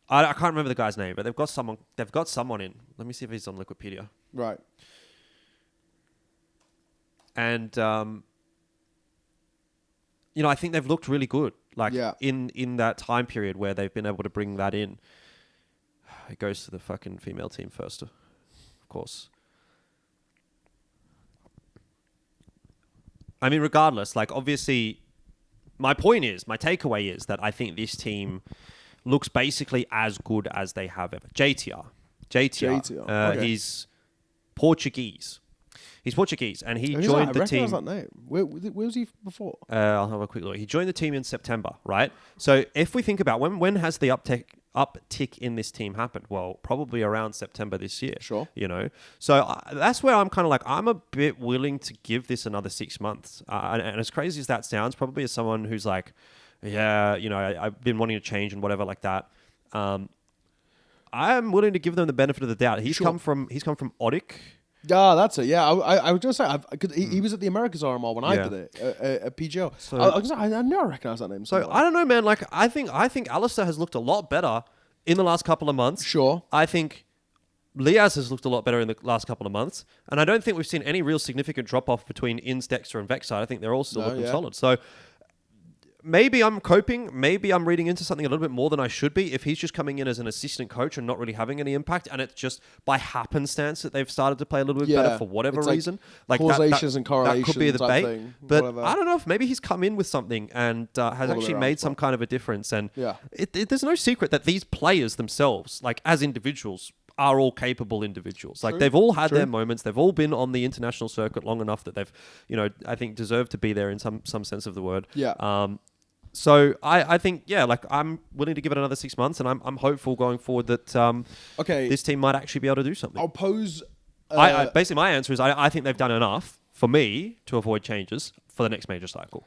I can't remember the guy's name, but they've got someone in. Let me see if he's on Wikipedia. Right. And I think they've looked really good. Like, in that time period where they've been able to bring that in. It goes to the fucking female team first, of course. I mean, regardless, like, obviously, my takeaway is that I think this team looks basically as good as they have ever. JTR. Okay. He's Portuguese. And he joined the team. I recognize that name. Where was he before? I'll have a quick look. He joined the team in September, right? So if we think about when has the uptick in this team happened? Well, probably around September this year. Sure. So that's where I'm kind of like, I'm a bit willing to give this another 6 months. And as crazy as that sounds, probably as someone who's like, yeah, I've been wanting to change and whatever like that. I'm willing to give them the benefit of the doubt. He's come from Odic. Yeah, that's it. Yeah, I was just saying, he was at the Americas RMR when I did it at PGL. So, I never recognize that name. So I don't know, man. Like, I think Alistair has looked a lot better in the last couple of months. Sure. I think Liaz has looked a lot better in the last couple of months, and I don't think we've seen any real significant drop off between Inns, Dexter, and Vexite. I think they're all still looking solid. So. Maybe I'm coping. Maybe I'm reading into something a little bit more than I should be. If he's just coming in as an assistant coach and not really having any impact, and it's just by happenstance that they've started to play a little bit better for whatever reason. Like causations and correlations. That could be a debate. Thing, but whatever. I don't know if maybe he's come in with something and has actually made some kind of a difference. And there's no secret that these players themselves, like as individuals, are all capable individuals. Like they've all had their moments. They've all been on the international circuit long enough that they've, I think deserved to be there in some sense of the word. Yeah. So I think, like, I'm willing to give it another 6 months, and I'm hopeful going forward that this team might actually be able to do something. I'll pose... basically, my answer is I think they've done enough for me to avoid changes. for the next major cycle.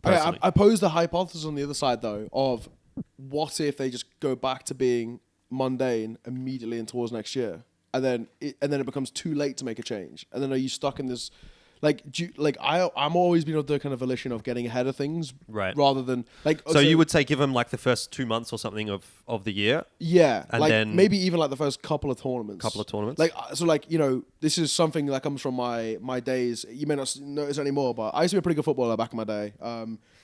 Okay, I pose the hypothesis on the other side though of what if they just go back to being mundane immediately and towards next year, and then it becomes too late to make a change, and then are you stuck in this? I'm always been of the kind of volition of getting ahead of things, right? Rather than So you would say give them like the first 2 months or something of the year, yeah, and like then maybe even like the first couple of tournaments. This is something that comes from my days. You may not notice anymore, but I used to be a pretty good footballer back in my day.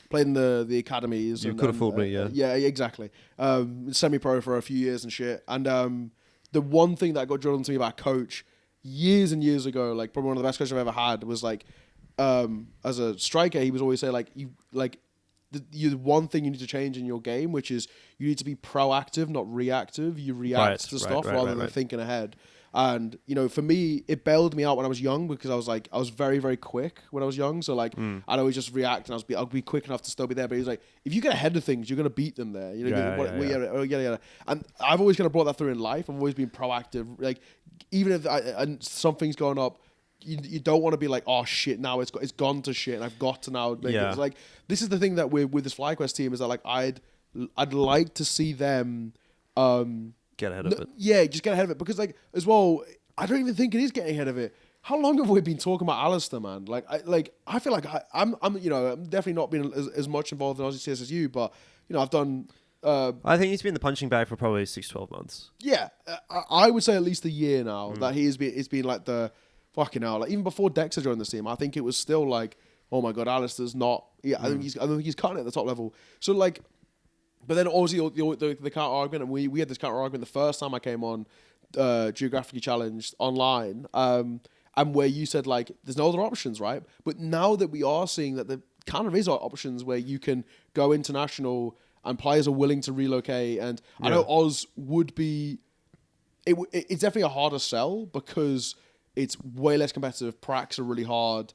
Played in the academies. You could have fooled me, yeah. Yeah, exactly. Semi-pro for a few years and shit. And the one thing that got drilled into me by a coach years and years ago, like probably one of the best coaches I've ever had, was like, as a striker, he was always say like, the one thing you need to change in your game, which is you need to be proactive, not reactive. You react to stuff rather than thinking ahead. And, for me, it bailed me out when I was young because I was very, very quick when I was young. So, like, I'd always just react and I'd be quick enough to still be there. But he's like, if you get ahead of things, you're going to beat them there. And I've always kind of brought that through in life. I've always been proactive. Like, even if something's going up, you don't want to be like, oh, shit, now it's gone to shit and I've got to now make it. It's like, this is the thing that with this FlyQuest team is that, like, I'd like to see them... get ahead of it. Yeah, just get ahead of it. Because, like, as well, I don't even think it is getting ahead of it. How long have we been talking about Alistair, man? I feel like I'm definitely not been as much involved in Aussie CS as you, but, I've done... I think he's been in the punching bag for probably 6-12 months. Yeah, I would say at least a year now that it's been like the... Fucking hell. Like, even before Dexter joined this team, I think it was still like, oh my God, Alistair's not... Yeah, I think he's cutting it at the top level. So, like... But then obviously the counter argument, and we had this counter argument the first time I came on Geographically Challenged online, and where you said, like, there's no other options, right? But now that we are seeing that there kind of is options where you can go international and players are willing to relocate, and I know Oz would be... It's definitely a harder sell because it's way less competitive. Pracs are really hard.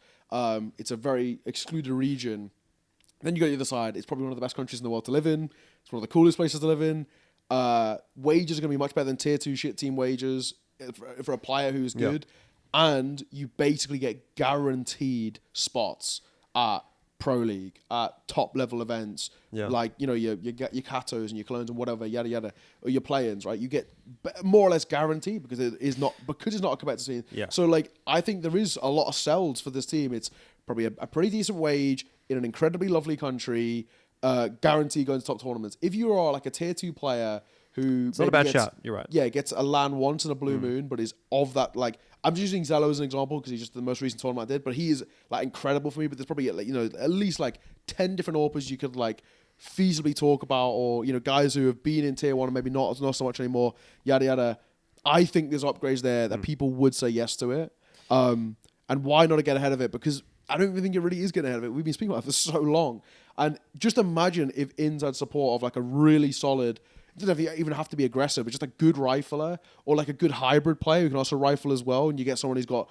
It's a very excluded region. Then you go to the other side. It's probably one of the best countries in the world to live in. It's one of the coolest places to live in. Wages are going to be much better than tier 2 shit team wages for a player who's good. And you basically get guaranteed spots at Pro League, at top level events, like, your Katos and your Clones and whatever, yada yada, or your play-ins, right? You get more or less guaranteed because it's not a competitive scene. Yeah. So, like, I think there is a lot of sells for this team. It's probably a pretty decent wage in an incredibly lovely country, guaranteed going to top tournaments. If you are like a tier 2 player who... It's not a bad shot, you're right. Yeah, gets a LAN once in a blue moon, but is of that, like... I'm just using Zello as an example because he's just the most recent tournament I did, but he is, like, incredible for me. But there's probably, like, at least, like, 10 different AWPers you could, like, feasibly talk about, or, guys who have been in tier 1 and maybe not so much anymore, yada yada. I think there's upgrades there that people would say yes to it. And why not get ahead of it? Because I don't even think it really is getting ahead of it. We've been speaking about it for so long. And just imagine if Inns had support of, like, a really solid... It doesn't even have to be aggressive, but just a good rifler or like a good hybrid player who can also rifle as well. And you get someone who's got,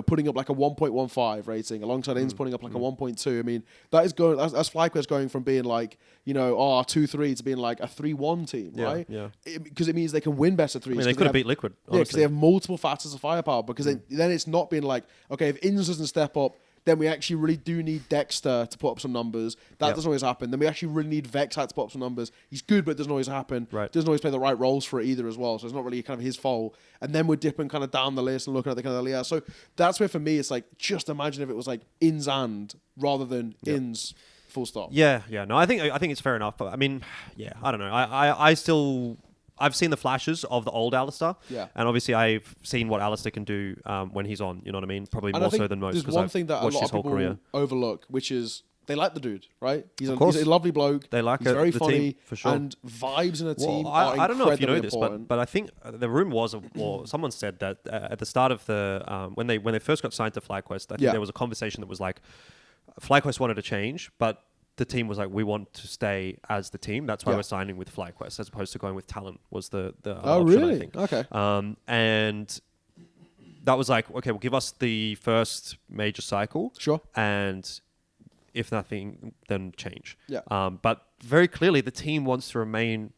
putting up like a 1.15 rating alongside Inns putting up like a 1.2. I mean, that's FlyQuest going from being like, 2-3 to being like a 3-1 team, right? Yeah. Because it means they can win better threes. I mean, they could have beat Liquid, honestly. Yeah, because they have multiple facets of firepower. Because then it's not being like, okay, if Inns doesn't step up, then we actually really do need Dexter to put up some numbers. That doesn't always happen. Then we actually really need Vexhat to put up some numbers. He's good, but it doesn't always happen. Right. Doesn't always play the right roles for it either as well. So it's not really kind of his fault. And then we're dipping kind of down the list and looking at the kind of the So that's where for me it's like, just imagine if it was like Inns and rather than Inns full stop. Yeah. No, I think it's fair enough. But I mean, I don't know. I've seen the flashes of the old Alistair. Yeah. And obviously I've seen what Alistair can do when he's on, you know what I mean? Probably more so than most. There's one thing that a lot of people overlook, which is they like the dude, right? He's a lovely bloke. They like he's very funny, team, for sure. And vibes in a team I don't know if you know this, important. but I think the rumor was, or someone said that at the start of the when they first got signed to FlyQuest, I think there was a conversation that was like, FlyQuest wanted to change, but the team was like, we want to stay as the team. That's why we're signing with FlyQuest as opposed to going with talent was the option, really? I think. Okay. And that was like, okay, well, give us the first major cycle. Sure. And if nothing, then change. Yeah. But very clearly, the team wants to remain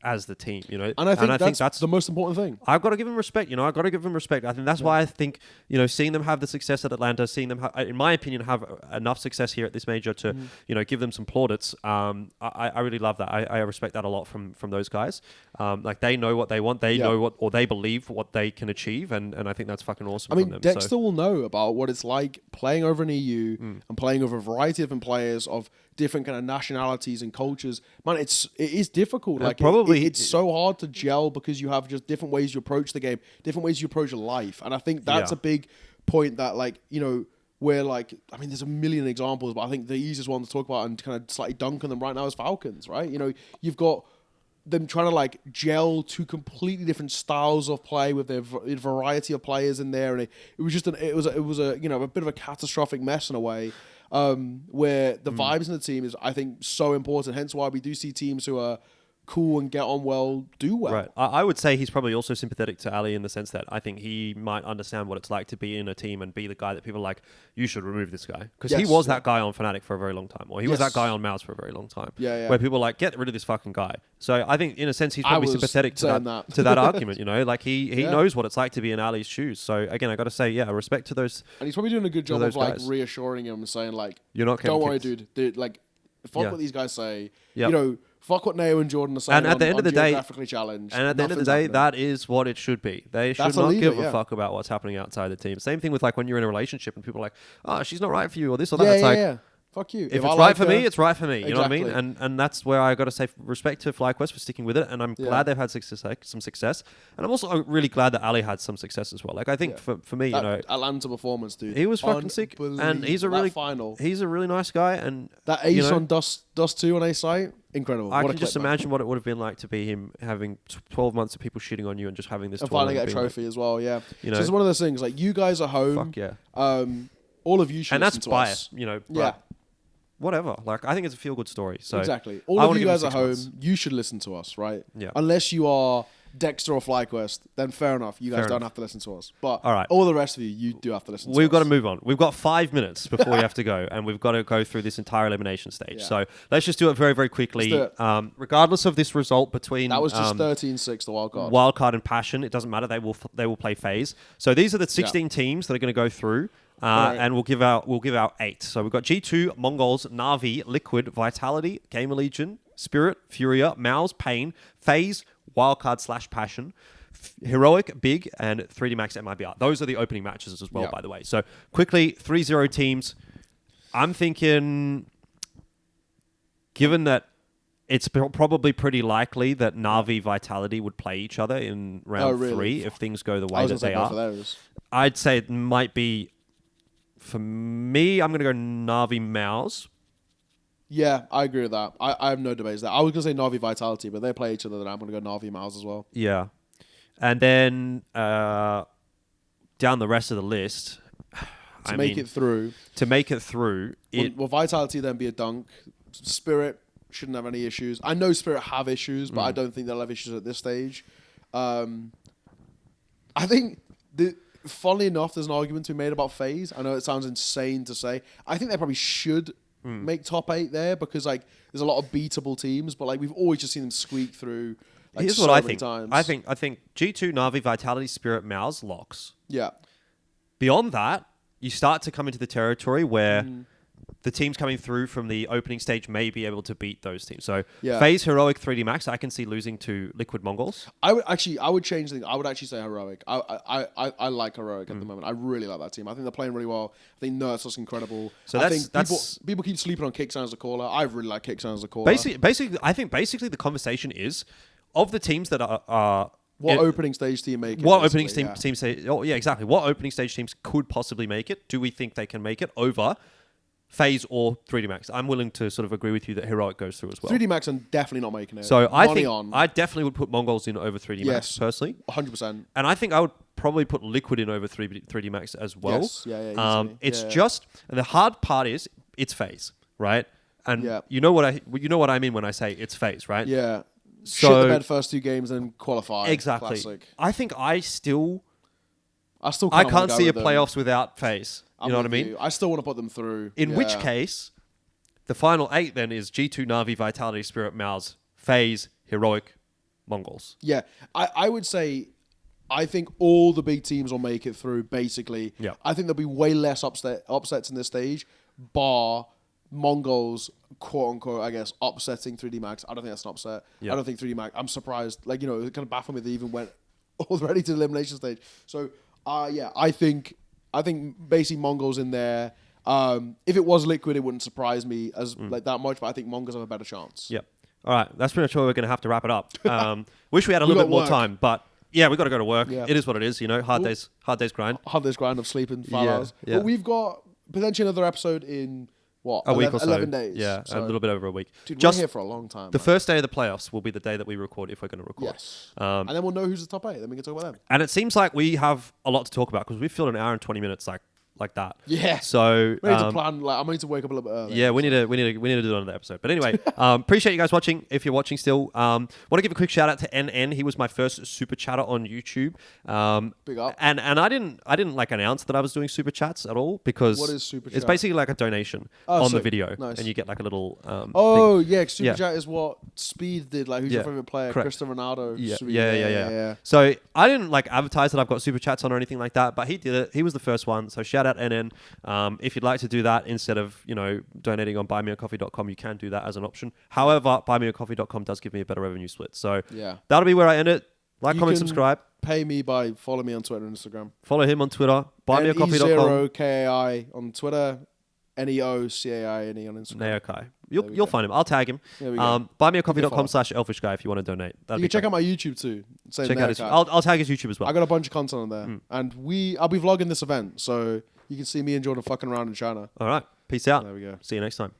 as the team, you know. And I think that's the most important thing. I've got to give them respect, you know. I've got to give them respect. I think that's why I think, you know, seeing them have the success at Atlanta, seeing them, in my opinion, have enough success here at this major to, you know, give them some plaudits. I really love that. I respect that a lot from those guys. Like they know what they want, they know what, or they believe what they can achieve, and I think that's fucking awesome. I mean, from them, Dexter will know about what it's like playing over an EU and playing over a variety of different players of different kind of nationalities and cultures. Man, it is difficult. Like it's so hard to gel because you have just different ways you approach the game, different ways you approach life, and I think that's a big point that, like, you know, where, like, I mean, there's a million examples, but I think the easiest one to talk about and kind of slightly dunk on them right now is Falcons, right? You know, you've got them trying to like gel two completely different styles of play with their variety of players in there, and it was just it was a you know, a bit of a catastrophic mess in a way, where the vibes in the team is, I think, so important. Hence why we do see teams who are cool and get on well do well. Right. I would say he's probably also sympathetic to Ali in the sense that I think he might understand what it's like to be in a team and be the guy that people are like, you should remove this guy. Because he was that guy on Fnatic for a very long time. Or he was that guy on Mouse for a very long time. Where people are like, get rid of this fucking guy. So I think in a sense he's probably sympathetic to that argument, you know? Like he knows what it's like to be in Ali's shoes. So again, I got to say, respect to those. And he's probably doing a good job of like reassuring him and saying like, you're not don't worry, dude. Like, fuck what these guys say. You know, fuck what Neo and Jordan are saying. And at the end of the day, Geographically Challenged. And at the end of the day, that is what it should be. They should not give a fuck about what's happening outside the team. Same thing with like when you're in a relationship and people are like, oh, she's not right for you or this or that. It's like, fuck you. If it's right for me, it's right for me. You know what I mean? And that's where I got to say respect to FlyQuest for sticking with it. And I'm glad they've had some success. And I'm also really glad that Ali had some success as well. Like I think for me, you know, Atlanta performance, dude, he was fucking sick. And he's a really nice guy. And that ace on Dust 2 on A site, incredible. I can just imagine what it would have been like to be him having 12 months of people shitting on you and just having this. And finally get a trophy as well. Yeah, you know, so it's one of those things like you guys are home. Fuck yeah. All of you should. And listen that's to bias, us. you know. Yeah. Whatever. Like, I think it's a feel-good story. So exactly. All of you guys at home, you should listen to us, right? Yeah. Unless you are Dexter or FlyQuest, then fair enough. You guys don't have to listen to us. But all the rest of you do have to listen to us. We've got to move on. We've got 5 minutes before we have to go, and we've got to go through this entire elimination stage. Yeah. So let's just do it very, very quickly. Regardless of this result between... That was just 13-6, the wildcard. Wildcard and Passion. It doesn't matter. They will play phase. So these are the 16 teams that are going to go through. And we'll give out 8. So we've got G2, Mongolz, Na'Vi, Liquid, Vitality, Gamer Legion, Spirit, Furia, Mouse, Pain, FaZe, Wildcard / Passion, Heroic, Big, and 3D Max MIBR. Those are the opening matches as well, by the way. So quickly, 3-0 teams. I'm thinking, given that it's probably pretty likely that Na'Vi, Vitality would play each other in round 3 if things go the way that they are. I'd say it might be... For me, I'm going to go Na'Vi Mouse. Yeah, I agree with that. I have no debates there. I was going to say Na'Vi Vitality, but they play each other, then I'm going to go Na'Vi Mouse as well. Yeah. And then down the rest of the list... To make it through... Will Vitality then be a dunk? Spirit shouldn't have any issues. I know Spirit have issues, but I don't think they'll have issues at this stage. I think... Funnily enough, there's an argument to be made about FaZe. I know it sounds insane to say. I think they probably should make top 8 there because like there's a lot of beatable teams, but like we've always just seen them squeak through. Like, here's what I think. I think G2, Na'Vi, Vitality, Spirit, Mouse, locks. Yeah. Beyond that, you start to come into the territory where the teams coming through from the opening stage may be able to beat those teams. So FaZe, Heroic, 3D Max, I can see losing to Liquid Mongolz. I would change things. I would actually say Heroic. I like Heroic at the moment. I really like that team. I think they're playing really well. I think Ne0kai looks incredible. So people keep sleeping on Kicksound as a caller. I really like Kicksound as a caller. Basically, I think the conversation is of the teams that are what opening stage team make it? What opening teams say? Oh yeah, exactly. What opening stage teams could possibly make it? Do we think they can make it over FaZe or 3D Max? I'm willing to sort of agree with you that Heroic goes through as well. 3D Max are definitely not making it. So I definitely would put Mongolz in over 3D Max personally. 100%. And I think I would probably put Liquid in over 3D Max as well. Yes. Yeah. It's just and the hard part is it's FaZe, right? And you know what I mean when I say it's FaZe, right? Yeah. So, shit the bed first 2 games and qualify. Exactly. Classic. I think I can't see a playoffs without FaZe. You know what I mean? I still want to put them through. In which case, the final 8 then is G2, Na'Vi, Vitality, Spirit, Mouse, FaZe, Heroic, Mongolz. Yeah, I would say I think all the big teams will make it through, basically. Yeah. I think there'll be way less upsets in this stage, bar Mongolz, quote-unquote, I guess, upsetting 3D Max. I don't think that's an upset. Yeah. I don't think 3D Max... I'm surprised. Like, it kind of baffled me they even went already to the elimination stage. So, yeah, I think basically Mongolz in there. If it was Liquid, it wouldn't surprise me as like that much, but I think Mongolz have a better chance. Yep. All right, that's pretty much where we're going to have to wrap it up. Wish we had a little bit more time, but yeah, we got to go to work. Yeah. It is what it is, hard days grind. Hard days grind of sleeping 5 hours. Yeah. But we've got potentially another episode in, what, a week or so. 11 days. Yeah, so a little bit over a week. Dude, we're here for a long time. The first day of the playoffs will be the day that we record, if we're going to record. Yes. And then we'll know who's the top 8, then we can talk about them. And it seems like we have a lot to talk about, because we've filled an hour and 20 minutes like that. Yeah. So we need to plan. I need to wake up a little bit early. Yeah, we need to do another episode. But anyway, appreciate you guys watching. If you're watching still, want to give a quick shout out to NN. He was my first super chatter on YouTube. Big up. And I didn't like announce that I was doing super chats at all, because what is super chat? It's basically like a donation on the video, nice. And you get like a little. Thing. Yeah, super chat is what Speed did. Like, who's your favorite player? Correct. Cristiano Ronaldo. Yeah. So I didn't like advertise that I've got super chats on or anything like that, but he did it. He was the first one. So shout out NN. If you'd like to do that instead of donating on buymeacoffee.com, you can do that as an option. However, buymeacoffee.com does give me a better revenue split. So that'll be where I end it. Like, comment, subscribe. Pay me by follow me on Twitter and Instagram. Follow him on Twitter. Buymeacoffee.com. Ne0kai on Twitter. NEOCAINE on Instagram. Ne0kai. You'll find him. I'll tag him. Buymeacoffee.com/Elfishguy if you want to donate. You can check out my YouTube too. Check out his. I'll tag his YouTube as well. I got a bunch of content on there, and I'll be vlogging this event, so you can see me and Jordan fucking around in China. All right. Peace out. There we go. See you next time.